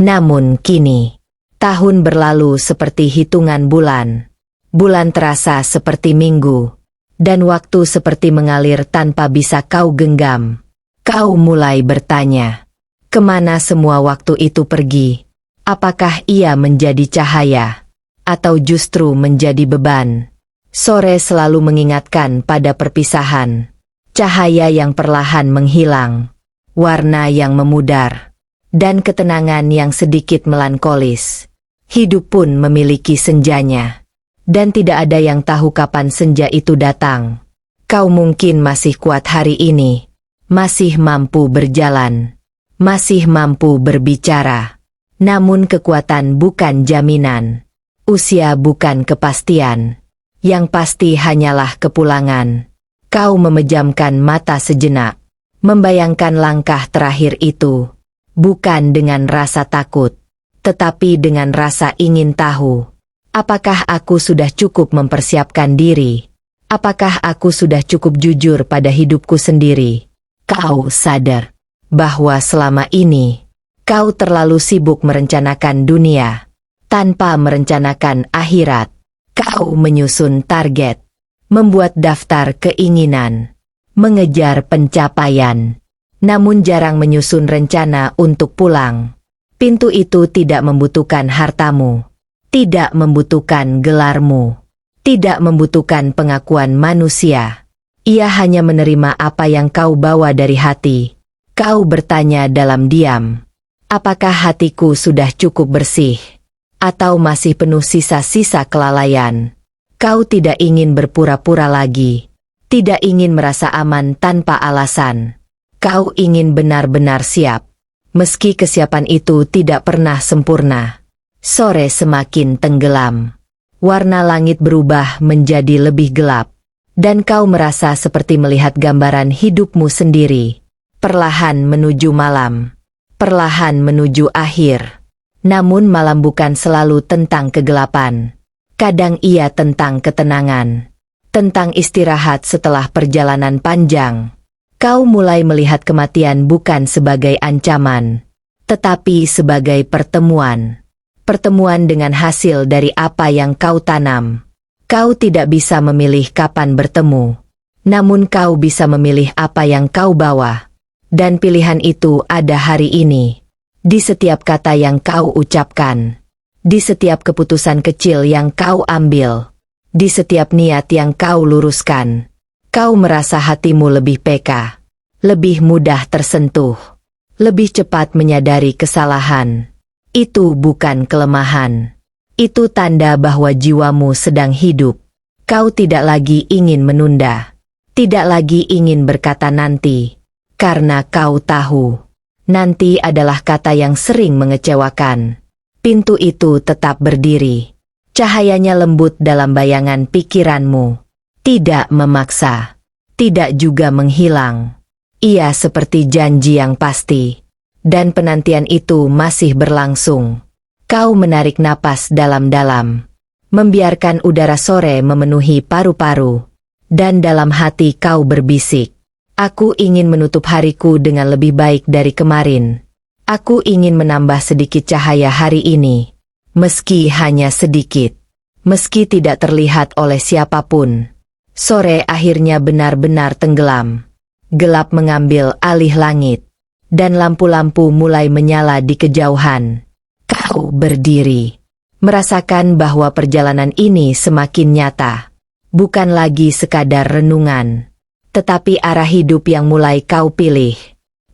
Namun kini, tahun berlalu seperti hitungan bulan. Bulan terasa seperti minggu. Dan waktu seperti mengalir tanpa bisa kau genggam. Kau mulai bertanya, Kemana semua waktu itu pergi? Apakah ia menjadi cahaya? Atau justru menjadi beban? Sore selalu mengingatkan pada perpisahan. Cahaya yang perlahan menghilang. Warna yang memudar. Dan ketenangan yang sedikit melankolis. Hidup pun memiliki senjanya. Dan tidak ada yang tahu kapan senja itu datang. Kau mungkin masih kuat hari ini. Masih mampu berjalan. Masih mampu berbicara. Namun kekuatan bukan jaminan. Usia bukan kepastian. Yang pasti hanyalah kepulangan. Kau memejamkan mata sejenak. Membayangkan langkah terakhir itu. Bukan dengan rasa takut. Tetapi dengan rasa ingin tahu. Apakah aku sudah cukup mempersiapkan diri? Apakah aku sudah cukup jujur pada hidupku sendiri? Kau sadar bahwa selama ini, kau terlalu sibuk merencanakan dunia, tanpa merencanakan akhirat. Kau menyusun target, membuat daftar keinginan, mengejar pencapaian, namun jarang menyusun rencana untuk pulang. Pintu itu tidak membutuhkan hartamu, tidak membutuhkan gelarmu, tidak membutuhkan pengakuan manusia. Ia hanya menerima apa yang kau bawa dari hati. Kau bertanya dalam diam, apakah hatiku sudah cukup bersih? Atau masih penuh sisa-sisa kelalaian? Kau tidak ingin berpura-pura lagi. Tidak ingin merasa aman tanpa alasan. Kau ingin benar-benar siap. Meski kesiapan itu tidak pernah sempurna. Sore semakin tenggelam. Warna langit berubah menjadi lebih gelap. Dan kau merasa seperti melihat gambaran hidupmu sendiri. Perlahan menuju malam. Perlahan menuju akhir. Namun malam bukan selalu tentang kegelapan. Kadang ia tentang ketenangan. Tentang istirahat setelah perjalanan panjang. Kau mulai melihat kematian bukan sebagai ancaman. Tetapi sebagai pertemuan. Pertemuan dengan hasil dari apa yang kau tanam. Kau tidak bisa memilih kapan bertemu. Namun kau bisa memilih apa yang kau bawa. Dan pilihan itu ada hari ini. Di setiap kata yang kau ucapkan. Di setiap keputusan kecil yang kau ambil. Di setiap niat yang kau luruskan. Kau merasa hatimu lebih peka. Lebih mudah tersentuh. Lebih cepat menyadari kesalahan. Itu bukan kelemahan. Itu tanda bahwa jiwamu sedang hidup. Kau tidak lagi ingin menunda. Tidak lagi ingin berkata nanti. Karena kau tahu, nanti adalah kata yang sering mengecewakan. Pintu itu tetap berdiri. Cahayanya lembut dalam bayangan pikiranmu. Tidak memaksa. Tidak juga menghilang. Ia seperti janji yang pasti. Dan penantian itu masih berlangsung. Kau menarik napas dalam-dalam. Membiarkan udara sore memenuhi paru-paru. Dan dalam hati kau berbisik. Aku ingin menutup hariku dengan lebih baik dari kemarin. Aku ingin menambah sedikit cahaya hari ini. Meski hanya sedikit. Meski tidak terlihat oleh siapapun. Sore akhirnya benar-benar tenggelam. Gelap mengambil alih langit. Dan lampu-lampu mulai menyala di kejauhan. Kau berdiri. Merasakan bahwa perjalanan ini semakin nyata. Bukan lagi sekadar renungan. Tetapi arah hidup yang mulai kau pilih.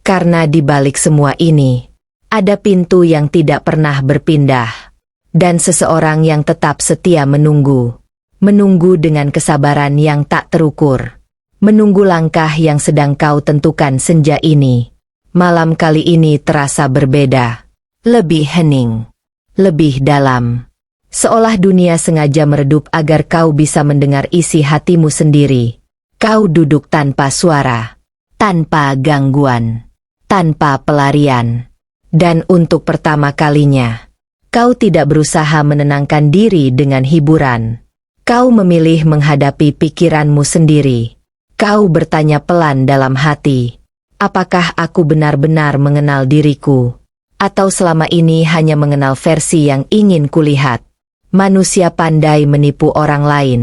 Karena di balik semua ini, ada pintu yang tidak pernah berpindah. Dan seseorang yang tetap setia menunggu. Menunggu dengan kesabaran yang tak terukur. Menunggu langkah yang sedang kau tentukan senja ini. Malam kali ini terasa berbeda. Lebih hening. Lebih dalam. Seolah dunia sengaja meredup agar kau bisa mendengar isi hatimu sendiri. Kau duduk tanpa suara, tanpa gangguan, tanpa pelarian. Dan untuk pertama kalinya, kau tidak berusaha menenangkan diri dengan hiburan. Kau memilih menghadapi pikiranmu sendiri. Kau bertanya pelan dalam hati, apakah aku benar-benar mengenal diriku? Atau selama ini hanya mengenal versi yang ingin kulihat? Manusia pandai menipu orang lain.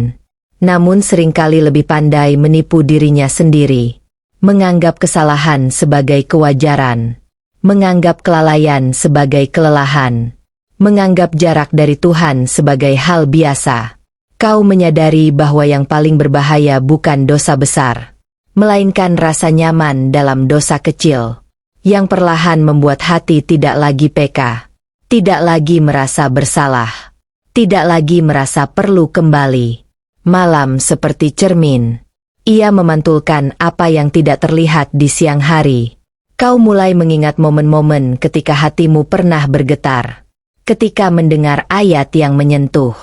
Namun seringkali lebih pandai menipu dirinya sendiri. Menganggap kesalahan sebagai kewajaran. menganggap kelalaian sebagai kelelahan, menganggap jarak dari Tuhan sebagai hal biasa. Kau menyadari bahwa yang paling berbahaya bukan dosa besar, melainkan rasa nyaman dalam dosa kecil, yang perlahan membuat hati tidak lagi peka, tidak lagi merasa bersalah, tidak lagi merasa perlu kembali. Malam seperti cermin. Ia memantulkan apa yang tidak terlihat di siang hari. Kau mulai mengingat momen-momen ketika hatimu pernah bergetar, ketika mendengar ayat yang menyentuh,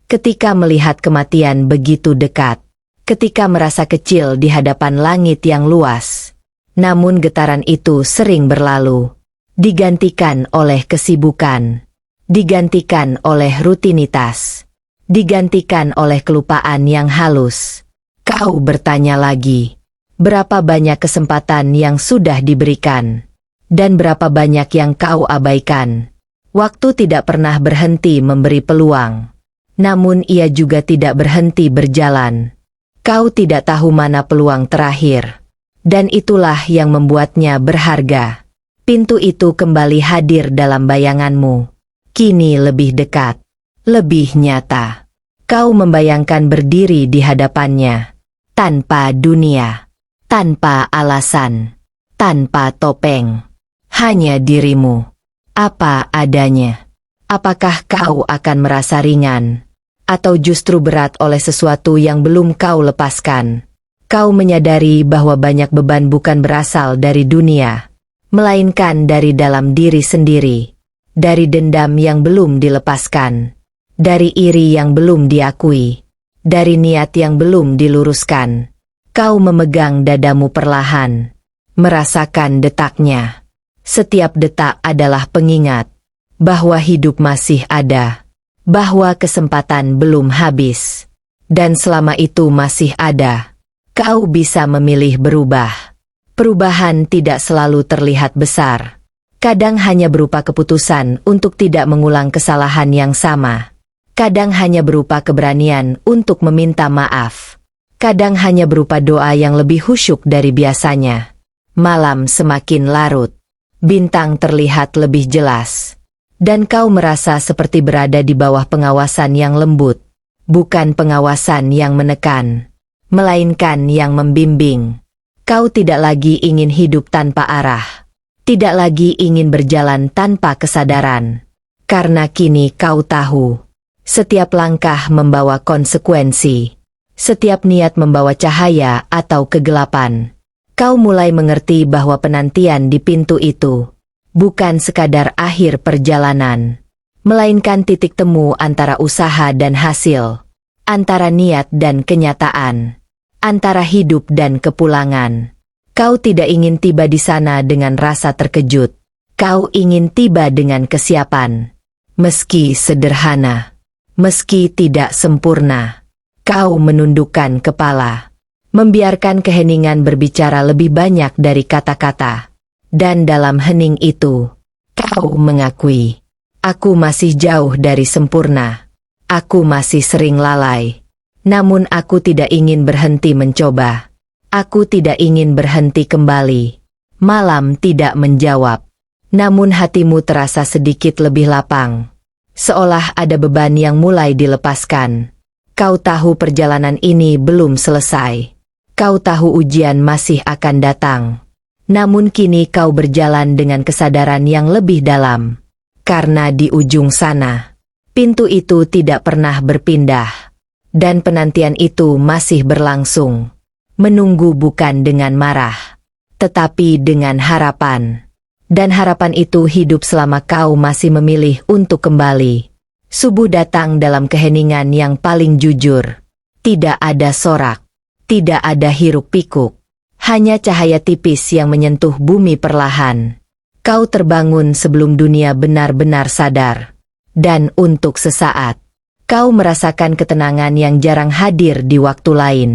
ketika melihat kematian begitu dekat, ketika merasa kecil di hadapan langit yang luas. Namun getaran itu sering berlalu, digantikan oleh kesibukan, digantikan oleh rutinitas, digantikan oleh kelupaan yang halus. Kau bertanya lagi, berapa banyak kesempatan yang sudah diberikan, dan berapa banyak yang kau abaikan. Waktu tidak pernah berhenti memberi peluang, namun ia juga tidak berhenti berjalan. Kau tidak tahu mana peluang terakhir, dan itulah yang membuatnya berharga. Pintu itu kembali hadir dalam bayanganmu, kini lebih dekat, lebih nyata. Kau membayangkan berdiri di hadapannya, tanpa dunia, tanpa alasan, tanpa topeng, hanya dirimu, apa adanya. Apakah kau akan merasa ringan, atau justru berat oleh sesuatu yang belum kau lepaskan? Kau menyadari bahwa banyak beban bukan berasal dari dunia, melainkan dari dalam diri sendiri, dari dendam yang belum dilepaskan, dari iri yang belum diakui, dari niat yang belum diluruskan. Kau memegang dadamu perlahan, merasakan detaknya. Setiap detak adalah pengingat bahwa hidup masih ada, bahwa kesempatan belum habis, dan selama itu masih ada, kau bisa memilih berubah. Perubahan tidak selalu terlihat besar. Kadang hanya berupa keputusan untuk tidak mengulang kesalahan yang sama. Kadang hanya berupa keberanian untuk meminta maaf. Kadang hanya berupa doa yang lebih khusyuk dari biasanya. Malam semakin larut. Bintang terlihat lebih jelas. Dan kau merasa seperti berada di bawah pengawasan yang lembut. Bukan pengawasan yang menekan, melainkan yang membimbing. Kau tidak lagi ingin hidup tanpa arah. Tidak lagi ingin berjalan tanpa kesadaran. Karena kini kau tahu, setiap langkah membawa konsekuensi. Setiap niat membawa cahaya atau kegelapan. Kau mulai mengerti bahwa penantian di pintu itu bukan sekadar akhir perjalanan, melainkan titik temu antara usaha dan hasil, antara niat dan kenyataan, antara hidup dan kepulangan. Kau tidak ingin tiba di sana dengan rasa terkejut. Kau ingin tiba dengan kesiapan. Meski sederhana, meski tidak sempurna, kau menundukkan kepala, membiarkan keheningan berbicara lebih banyak dari kata-kata. Dan dalam hening itu, kau mengakui, aku masih jauh dari sempurna. Aku masih sering lalai. Namun aku tidak ingin berhenti mencoba. Aku tidak ingin berhenti kembali. Malam tidak menjawab. Namun hatimu terasa sedikit lebih lapang. Seolah ada beban yang mulai dilepaskan. Kau tahu perjalanan ini belum selesai. Kau tahu ujian masih akan datang. Namun kini kau berjalan dengan kesadaran yang lebih dalam. Karena di ujung sana, pintu itu tidak pernah berpindah. Dan penantian itu masih berlangsung. Menunggu bukan dengan marah, tetapi dengan harapan. Dan harapan itu hidup selama kau masih memilih untuk kembali. Subuh datang dalam keheningan yang paling jujur. Tidak ada sorak, tidak ada hiruk-pikuk. Hanya cahaya tipis yang menyentuh bumi perlahan. Kau terbangun sebelum dunia benar-benar sadar. Dan untuk sesaat, kau merasakan ketenangan yang jarang hadir di waktu lain.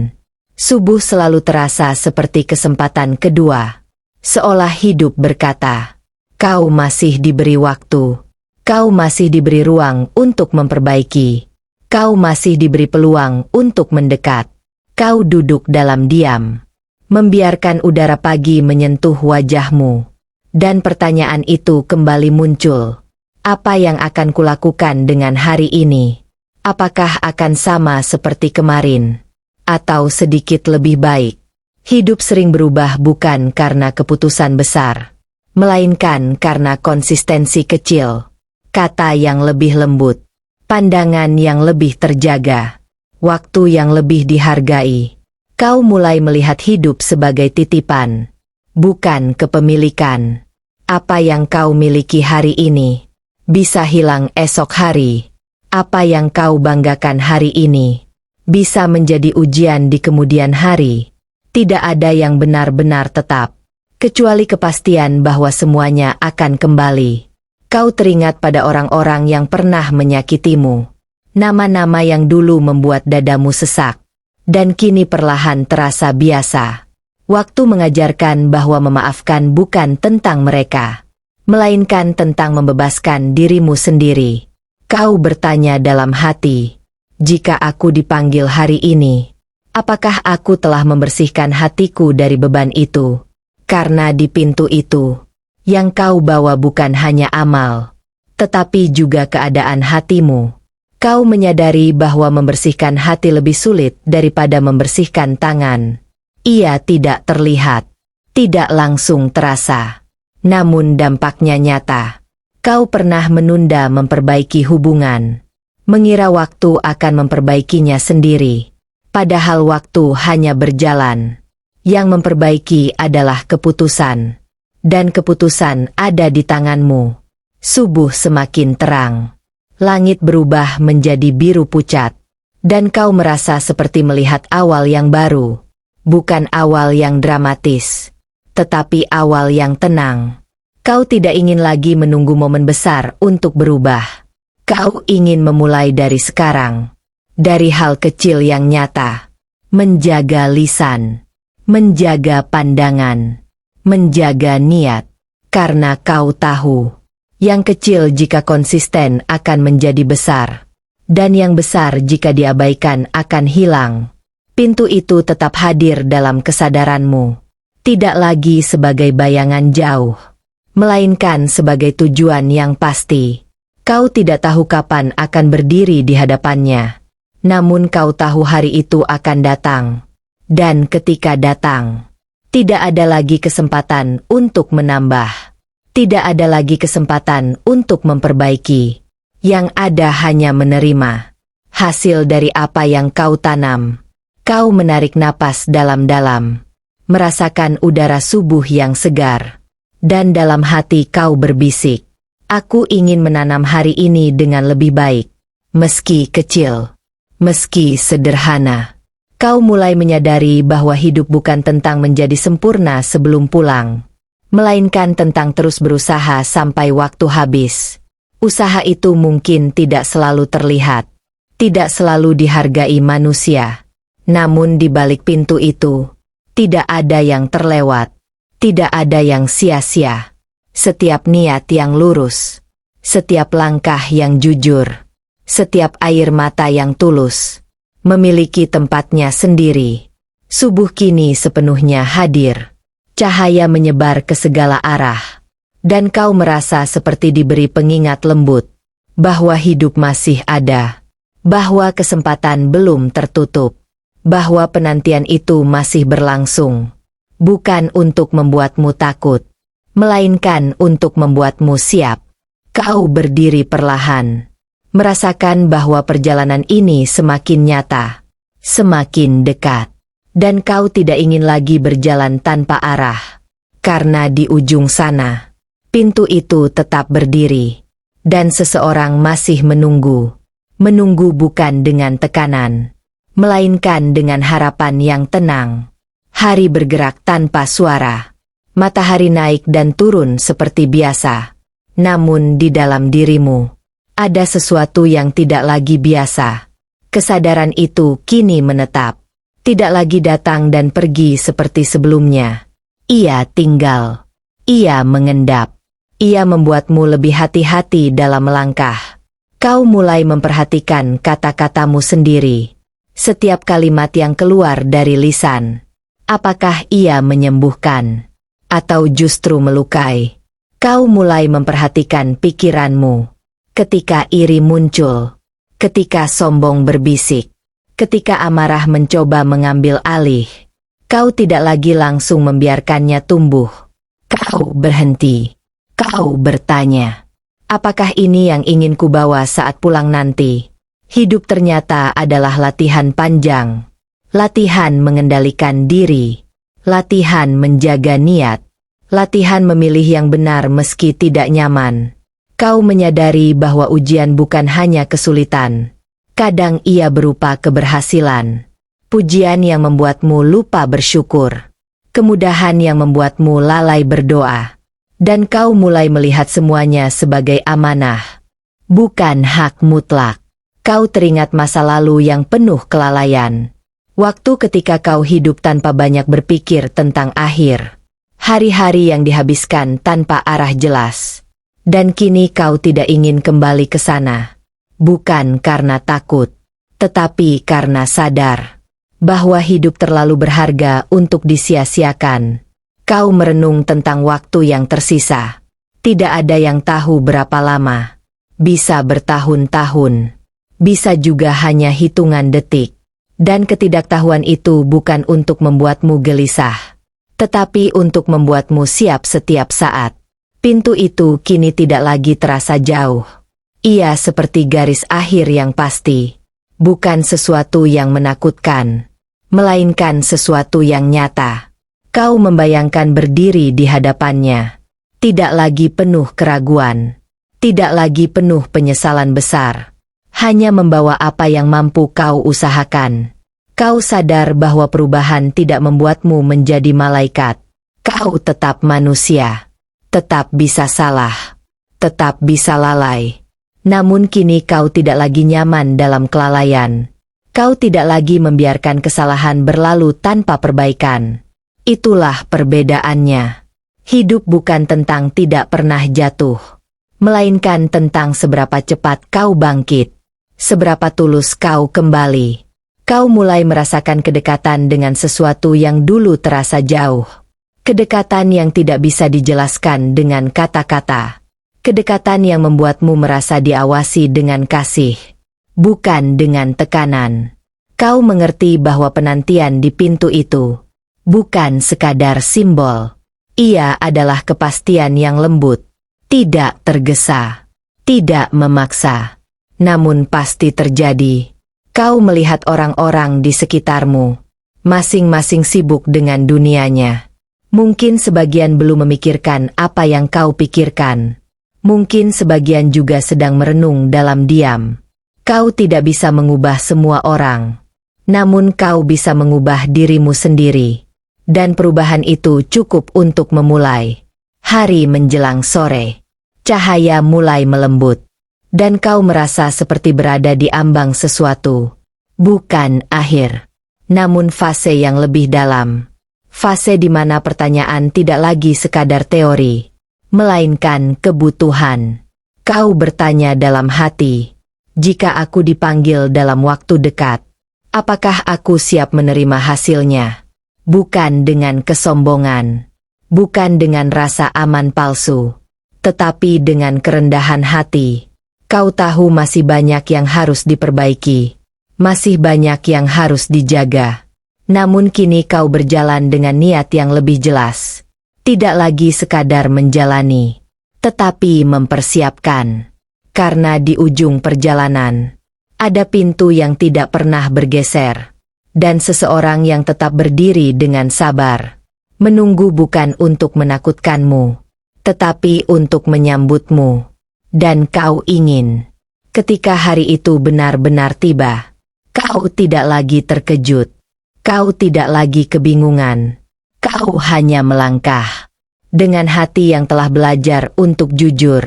Subuh selalu terasa seperti kesempatan kedua. Seolah hidup berkata, kau masih diberi waktu. Kau masih diberi ruang untuk memperbaiki. Kau masih diberi peluang untuk mendekat. Kau duduk dalam diam, membiarkan udara pagi menyentuh wajahmu. Dan pertanyaan itu kembali muncul. Apa yang akan kulakukan dengan hari ini? Apakah akan sama seperti kemarin? Atau sedikit lebih baik? Hidup sering berubah bukan karena keputusan besar, melainkan karena konsistensi kecil. Kata yang lebih lembut, pandangan yang lebih terjaga, waktu yang lebih dihargai. Kau mulai melihat hidup sebagai titipan, bukan kepemilikan. Apa yang kau miliki hari ini bisa hilang esok hari. Apa yang kau banggakan hari ini bisa menjadi ujian di kemudian hari. Tidak ada yang benar-benar tetap, kecuali kepastian bahwa semuanya akan kembali. Kau teringat pada orang-orang yang pernah menyakitimu, nama-nama yang dulu membuat dadamu sesak, dan kini perlahan terasa biasa. Waktu mengajarkan bahwa memaafkan bukan tentang mereka, melainkan tentang membebaskan dirimu sendiri. Kau bertanya dalam hati, jika aku dipanggil hari ini, apakah aku telah membersihkan hatiku dari beban itu? Karena di pintu itu, yang kau bawa bukan hanya amal, tetapi juga keadaan hatimu. Kau menyadari bahwa membersihkan hati lebih sulit daripada membersihkan tangan. Ia tidak terlihat, tidak langsung terasa, namun dampaknya nyata. Kau pernah menunda memperbaiki hubungan, mengira waktu akan memperbaikinya sendiri, padahal waktu hanya berjalan. Yang memperbaiki adalah keputusan, dan keputusan ada di tanganmu. Subuh semakin terang, langit berubah menjadi biru pucat, dan kau merasa seperti melihat awal yang baru. Bukan awal yang dramatis, tetapi awal yang tenang. Kau tidak ingin lagi menunggu momen besar untuk berubah. Kau ingin memulai dari sekarang, dari hal kecil yang nyata. Menjaga lisan, menjaga pandangan, menjaga niat. Karena kau tahu, yang kecil jika konsisten akan menjadi besar, dan yang besar jika diabaikan akan hilang. Pintu itu tetap hadir dalam kesadaranmu, tidak lagi sebagai bayangan jauh, melainkan sebagai tujuan yang pasti. Kau tidak tahu kapan akan berdiri di hadapannya, namun kau tahu hari itu akan datang. Dan ketika datang, tidak ada lagi kesempatan untuk menambah, tidak ada lagi kesempatan untuk memperbaiki. Yang ada hanya menerima hasil dari apa yang kau tanam. Kau menarik napas dalam-dalam, merasakan udara subuh yang segar, dan dalam hati kau berbisik, aku ingin menanam hari ini dengan lebih baik, meski kecil, meski sederhana. Kau mulai menyadari bahwa hidup bukan tentang menjadi sempurna sebelum pulang, melainkan tentang terus berusaha sampai waktu habis. Usaha itu mungkin tidak selalu terlihat, tidak selalu dihargai manusia. Namun di balik pintu itu, tidak ada yang terlewat, tidak ada yang sia-sia. Setiap niat yang lurus, setiap langkah yang jujur, setiap air mata yang tulus, memiliki tempatnya sendiri. Subuh kini sepenuhnya hadir, cahaya menyebar ke segala arah, dan kau merasa seperti diberi pengingat lembut, bahwa hidup masih ada, bahwa kesempatan belum tertutup. Bahwa penantian itu masih berlangsung, bukan untuk membuatmu takut, melainkan untuk membuatmu siap. Kau berdiri perlahan, merasakan bahwa perjalanan ini semakin nyata, semakin dekat, dan kau tidak ingin lagi berjalan tanpa arah, karena di ujung sana, pintu itu tetap berdiri, dan seseorang masih menunggu bukan dengan tekanan, melainkan dengan harapan yang tenang. Hari bergerak tanpa suara. Matahari naik dan turun seperti biasa. Namun di dalam dirimu, ada sesuatu yang tidak lagi biasa. Kesadaran itu kini menetap. Tidak lagi datang dan pergi seperti sebelumnya. Ia tinggal. Ia mengendap. Ia membuatmu lebih hati-hati dalam melangkah. Kau mulai memperhatikan kata-katamu sendiri. Setiap kalimat yang keluar dari lisan, apakah ia menyembuhkan, atau justru melukai? Kau mulai memperhatikan pikiranmu. Ketika iri muncul, ketika sombong berbisik, ketika amarah mencoba mengambil alih, kau tidak lagi langsung membiarkannya tumbuh. Kau berhenti. Kau bertanya, apakah ini yang ingin kubawa saat pulang nanti? Hidup ternyata adalah latihan panjang. Latihan mengendalikan diri. Latihan menjaga niat. Latihan memilih yang benar meski tidak nyaman. Kau menyadari bahwa ujian bukan hanya kesulitan. Kadang ia berupa keberhasilan. Pujian yang membuatmu lupa bersyukur. Kemudahan yang membuatmu lalai berdoa. Dan kau mulai melihat semuanya sebagai amanah. Bukan hak mutlak. Kau teringat masa lalu yang penuh kelalaian. Waktu ketika kau hidup tanpa banyak berpikir tentang akhir. Hari-hari yang dihabiskan tanpa arah jelas. Dan kini kau tidak ingin kembali ke sana. Bukan karena takut, tetapi karena sadar bahwa hidup terlalu berharga untuk disia-siakan. Kau merenung tentang waktu yang tersisa. Tidak ada yang tahu berapa lama. Bisa bertahun-tahun. Bisa juga hanya hitungan detik. Dan ketidaktahuan itu bukan untuk membuatmu gelisah, tetapi untuk membuatmu siap setiap saat. Pintu itu kini tidak lagi terasa jauh. Ia seperti garis akhir yang pasti. Bukan sesuatu yang menakutkan, melainkan sesuatu yang nyata. Kau membayangkan berdiri di hadapannya. Tidak lagi penuh keraguan. Tidak lagi penuh penyesalan besar. Hanya membawa apa yang mampu kau usahakan. Kau sadar bahwa perubahan tidak membuatmu menjadi malaikat. Kau tetap manusia. Tetap bisa salah, tetap bisa lalai. Namun kini kau tidak lagi nyaman dalam kelalaian. Kau tidak lagi membiarkan kesalahan berlalu tanpa perbaikan. Itulah perbedaannya. Hidup bukan tentang tidak pernah jatuh, melainkan tentang seberapa cepat kau bangkit, seberapa tulus kau kembali. Kau mulai merasakan kedekatan dengan sesuatu yang dulu terasa jauh. Kedekatan yang tidak bisa dijelaskan dengan kata-kata. Kedekatan yang membuatmu merasa diawasi dengan kasih, bukan dengan tekanan. Kau mengerti bahwa penantian di pintu itu bukan sekadar simbol. Ia adalah kepastian yang lembut, tidak tergesa, tidak memaksa, namun pasti terjadi. Kau melihat orang-orang di sekitarmu, masing-masing sibuk dengan dunianya. Mungkin sebagian belum memikirkan apa yang kau pikirkan. Mungkin sebagian juga sedang merenung dalam diam. Kau tidak bisa mengubah semua orang. Namun kau bisa mengubah dirimu sendiri. Dan perubahan itu cukup untuk memulai. Hari menjelang sore. Cahaya mulai melembut. Dan kau merasa seperti berada di ambang sesuatu. Bukan akhir. Namun fase yang lebih dalam. Fase di mana pertanyaan tidak lagi sekadar teori, melainkan kebutuhan. Kau bertanya dalam hati, jika aku dipanggil dalam waktu dekat, apakah aku siap menerima hasilnya? Bukan dengan kesombongan, bukan dengan rasa aman palsu, tetapi dengan kerendahan hati. Kau tahu masih banyak yang harus diperbaiki, masih banyak yang harus dijaga. Namun kini kau berjalan dengan niat yang lebih jelas. Tidak lagi sekadar menjalani, tetapi mempersiapkan. Karena di ujung perjalanan, ada pintu yang tidak pernah bergeser. Dan seseorang yang tetap berdiri dengan sabar. Menunggu bukan untuk menakutkanmu, tetapi untuk menyambutmu. Dan kau ingin, ketika hari itu benar-benar tiba, kau tidak lagi terkejut. Kau tidak lagi kebingungan. Kau hanya melangkah. Dengan hati yang telah belajar untuk jujur.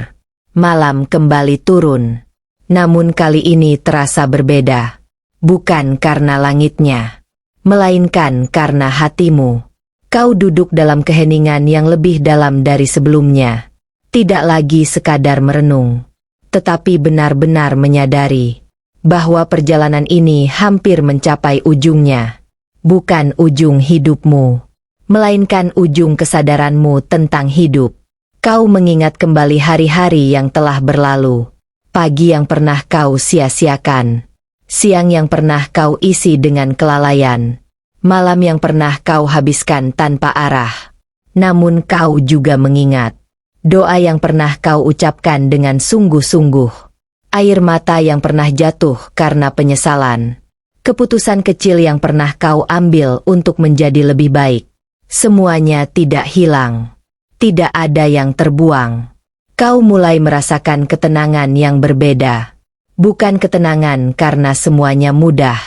Malam kembali turun. Namun kali ini terasa berbeda. Bukan karena langitnya, melainkan karena hatimu. Kau duduk dalam keheningan yang lebih dalam dari sebelumnya. Tidak lagi sekadar merenung, tetapi benar-benar menyadari bahwa perjalanan ini hampir mencapai ujungnya. Bukan ujung hidupmu, melainkan ujung kesadaranmu tentang hidup. Kau mengingat kembali hari-hari yang telah berlalu. Pagi yang pernah kau sia-siakan. Siang yang pernah kau isi dengan kelalaian. Malam yang pernah kau habiskan tanpa arah. Namun kau juga mengingat doa yang pernah kau ucapkan dengan sungguh-sungguh. Air mata yang pernah jatuh karena penyesalan. Keputusan kecil yang pernah kau ambil untuk menjadi lebih baik. Semuanya tidak hilang. Tidak ada yang terbuang. Kau mulai merasakan ketenangan yang berbeda. Bukan ketenangan karena semuanya mudah,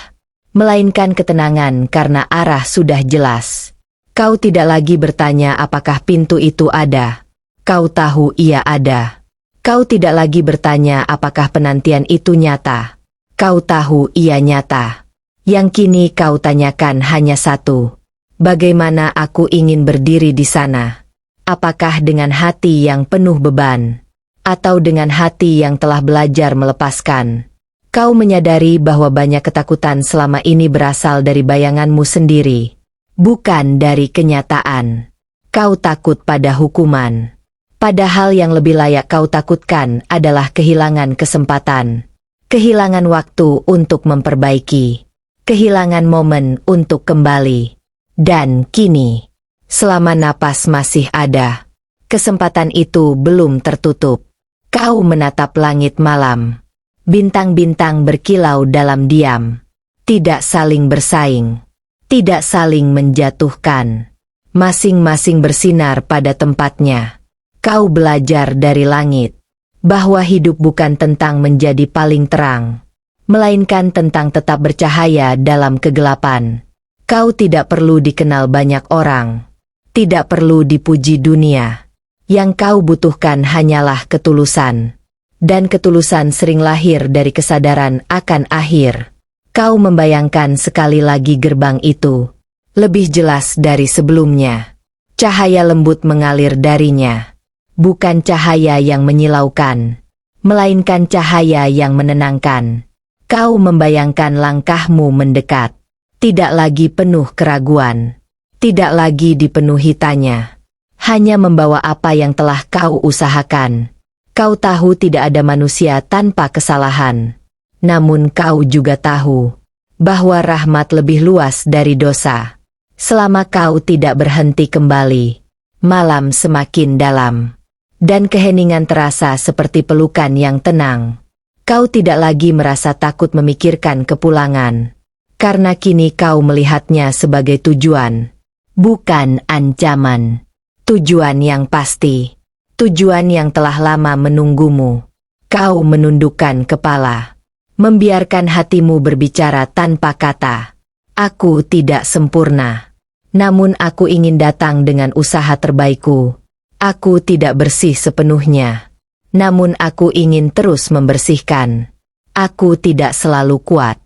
melainkan ketenangan karena arah sudah jelas. Kau tidak lagi bertanya apakah pintu itu ada. Kau tahu ia ada. Kau tidak lagi bertanya apakah penantian itu nyata. Kau tahu ia nyata. Yang kini kau tanyakan hanya satu. Bagaimana aku ingin berdiri di sana? Apakah dengan hati yang penuh beban? Atau dengan hati yang telah belajar melepaskan? Kau menyadari bahwa banyak ketakutan selama ini berasal dari bayanganmu sendiri. Bukan dari kenyataan. Kau takut pada hukuman. Padahal yang lebih layak kau takutkan adalah kehilangan kesempatan. Kehilangan waktu untuk memperbaiki. Kehilangan momen untuk kembali. Dan kini, selama napas masih ada, kesempatan itu belum tertutup. Kau menatap langit malam. Bintang-bintang berkilau dalam diam. Tidak saling bersaing. Tidak saling menjatuhkan. Masing-masing bersinar pada tempatnya. Kau belajar dari langit bahwa hidup bukan tentang menjadi paling terang, melainkan tentang tetap bercahaya dalam kegelapan. Kau tidak perlu dikenal banyak orang, tidak perlu dipuji dunia. Yang kau butuhkan hanyalah ketulusan. Dan ketulusan sering lahir dari kesadaran akan akhir. Kau membayangkan sekali lagi gerbang itu, lebih jelas dari sebelumnya. Cahaya lembut mengalir darinya. Bukan cahaya yang menyilaukan, melainkan cahaya yang menenangkan. Kau membayangkan langkahmu mendekat. Tidak lagi penuh keraguan. Tidak lagi dipenuhi tanya. Hanya membawa apa yang telah kau usahakan. Kau tahu tidak ada manusia tanpa kesalahan. Namun kau juga tahu bahwa rahmat lebih luas dari dosa. Selama kau tidak berhenti kembali, malam semakin dalam. Dan keheningan terasa seperti pelukan yang tenang. Kau tidak lagi merasa takut memikirkan kepulangan. Karena kini kau melihatnya sebagai tujuan. Bukan ancaman. Tujuan yang pasti. Tujuan yang telah lama menunggumu. Kau menundukkan kepala. Membiarkan hatimu berbicara tanpa kata. Aku tidak sempurna. Namun aku ingin datang dengan usaha terbaikku. Aku tidak bersih sepenuhnya. Namun aku ingin terus membersihkan. Aku tidak selalu kuat.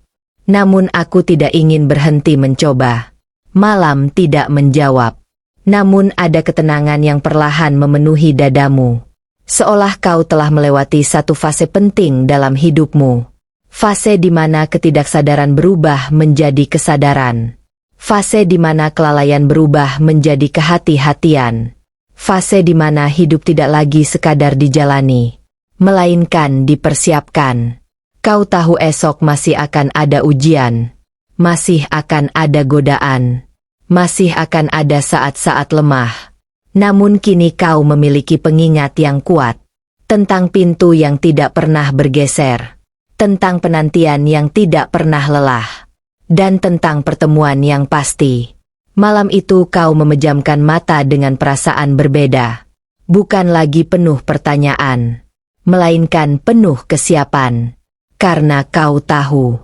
Namun aku tidak ingin berhenti mencoba. Malam tidak menjawab. Namun ada ketenangan yang perlahan memenuhi dadamu. Seolah kau telah melewati satu fase penting dalam hidupmu. Fase di mana ketidaksadaran berubah menjadi kesadaran. Fase di mana kelalaian berubah menjadi kehati-hatian. Fase di mana hidup tidak lagi sekadar dijalani, melainkan dipersiapkan. Kau tahu esok masih akan ada ujian, masih akan ada godaan, masih akan ada saat-saat lemah. Namun kini kau memiliki pengingat yang kuat, tentang pintu yang tidak pernah bergeser, tentang penantian yang tidak pernah lelah, dan tentang pertemuan yang pasti. Malam itu kau memejamkan mata dengan perasaan berbeda. Bukan lagi penuh pertanyaan, melainkan penuh kesiapan. Karena kau tahu,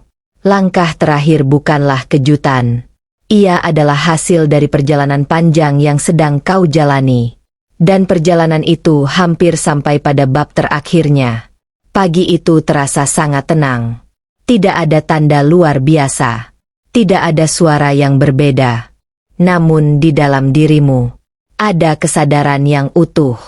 langkah terakhir bukanlah kejutan. Ia adalah hasil dari perjalanan panjang yang sedang kau jalani. Dan perjalanan itu hampir sampai pada bab terakhirnya. Pagi itu terasa sangat tenang. Tidak ada tanda luar biasa. Tidak ada suara yang berbeda. Namun di dalam dirimu, ada kesadaran yang utuh.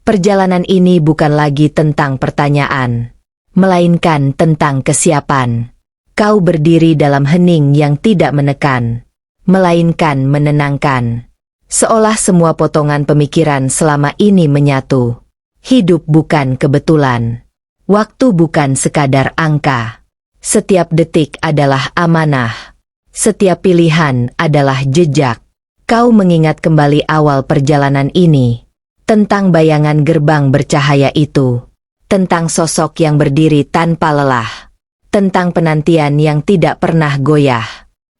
Perjalanan ini bukan lagi tentang pertanyaan, melainkan tentang kesiapan. Kau berdiri dalam hening yang tidak menekan, melainkan menenangkan. Seolah semua potongan pemikiran selama ini menyatu. Hidup bukan kebetulan. Waktu bukan sekadar angka. Setiap detik adalah amanah. Setiap pilihan adalah jejak. Kau mengingat kembali awal perjalanan ini. Tentang bayangan gerbang bercahaya itu. Tentang sosok yang berdiri tanpa lelah. Tentang penantian yang tidak pernah goyah.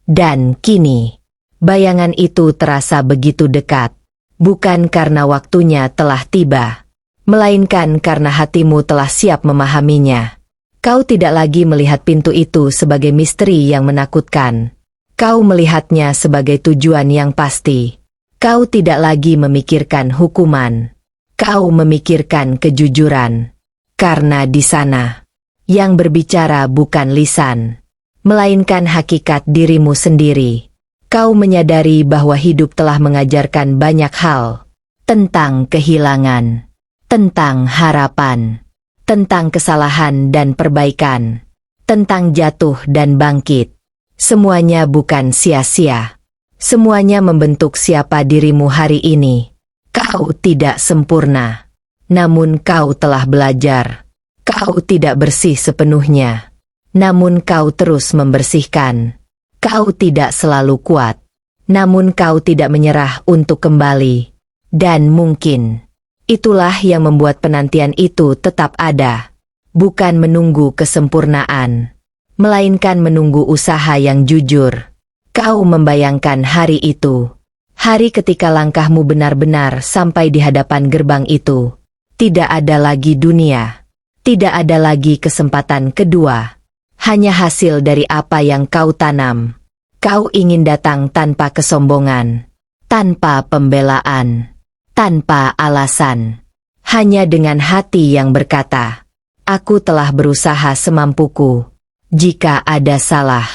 Dan kini, bayangan itu terasa begitu dekat. Bukan karena waktunya telah tiba, melainkan karena hatimu telah siap memahaminya. Kau tidak lagi melihat pintu itu sebagai misteri yang menakutkan. Kau melihatnya sebagai tujuan yang pasti. Kau tidak lagi memikirkan hukuman. Kau memikirkan kejujuran. Karena di sana, yang berbicara bukan lisan, melainkan hakikat dirimu sendiri. Kau menyadari bahwa hidup telah mengajarkan banyak hal. Tentang kehilangan. Tentang harapan. Tentang kesalahan dan perbaikan. Tentang jatuh dan bangkit. Semuanya bukan sia-sia. Semuanya membentuk siapa dirimu hari ini. Kau tidak sempurna. Namun kau telah belajar. Kau tidak bersih sepenuhnya. Namun kau terus membersihkan. Kau tidak selalu kuat. Namun kau tidak menyerah untuk kembali. Dan mungkin, itulah yang membuat penantian itu tetap ada. Bukan menunggu kesempurnaan, melainkan menunggu usaha yang jujur. Kau membayangkan hari itu. Hari ketika langkahmu benar-benar sampai di hadapan gerbang itu. Tidak ada lagi dunia. Tidak ada lagi kesempatan kedua. Hanya hasil dari apa yang kau tanam. Kau ingin datang tanpa kesombongan. Tanpa pembelaan. Tanpa alasan. Hanya dengan hati yang berkata, aku telah berusaha semampuku. Jika ada salah,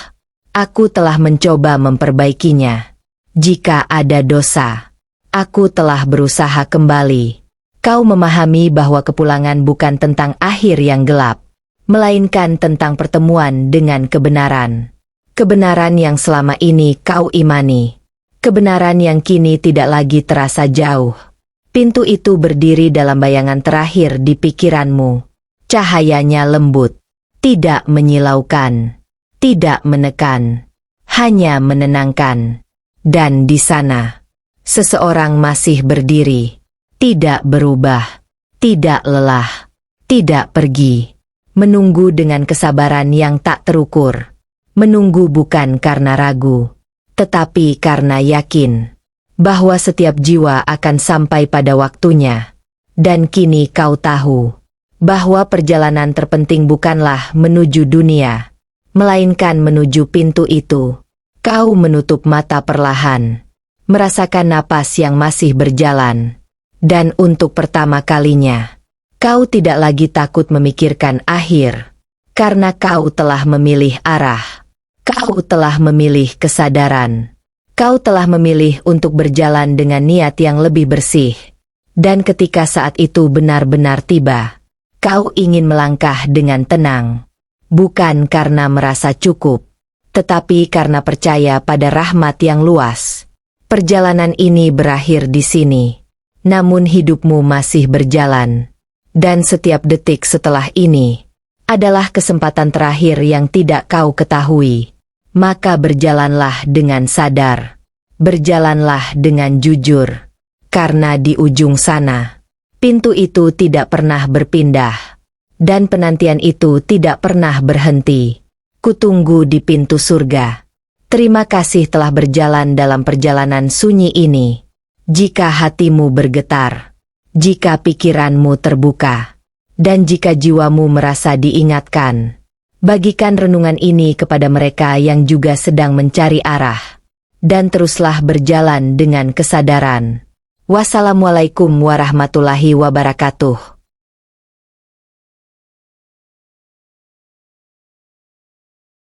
aku telah mencoba memperbaikinya. Jika ada dosa, aku telah berusaha kembali. Kau memahami bahwa kepulangan bukan tentang akhir yang gelap, melainkan tentang pertemuan dengan kebenaran. Kebenaran yang selama ini kau imani. Kebenaran yang kini tidak lagi terasa jauh. Pintu itu berdiri dalam bayangan terakhir di pikiranmu. Cahayanya lembut, tidak menyilaukan, tidak menekan, hanya menenangkan. Dan di sana, seseorang masih berdiri. Tidak berubah, tidak lelah, tidak pergi. Menunggu dengan kesabaran yang tak terukur. Menunggu bukan karena ragu, tetapi karena yakin bahwa setiap jiwa akan sampai pada waktunya. Dan kini kau tahu bahwa perjalanan terpenting bukanlah menuju dunia, melainkan menuju pintu itu. Kau menutup mata perlahan, merasakan napas yang masih berjalan. Dan untuk pertama kalinya, kau tidak lagi takut memikirkan akhir, karena kau telah memilih arah. Kau telah memilih kesadaran. Kau telah memilih untuk berjalan dengan niat yang lebih bersih. Dan ketika saat itu benar-benar tiba, kau ingin melangkah dengan tenang. Bukan karena merasa cukup, tetapi karena percaya pada rahmat yang luas. Perjalanan ini berakhir di sini. Namun hidupmu masih berjalan. Dan setiap detik setelah ini adalah kesempatan terakhir yang tidak kau ketahui. Maka berjalanlah dengan sadar. Berjalanlah dengan jujur. Karena di ujung sana, pintu itu tidak pernah berpindah. Dan penantian itu tidak pernah berhenti. Kutunggu di pintu surga. Terima kasih telah berjalan dalam perjalanan sunyi ini. Jika hatimu bergetar, jika pikiranmu terbuka, dan jika jiwamu merasa diingatkan, bagikan renungan ini kepada mereka yang juga sedang mencari arah, dan teruslah berjalan dengan kesadaran. Wassalamualaikum warahmatullahi wabarakatuh.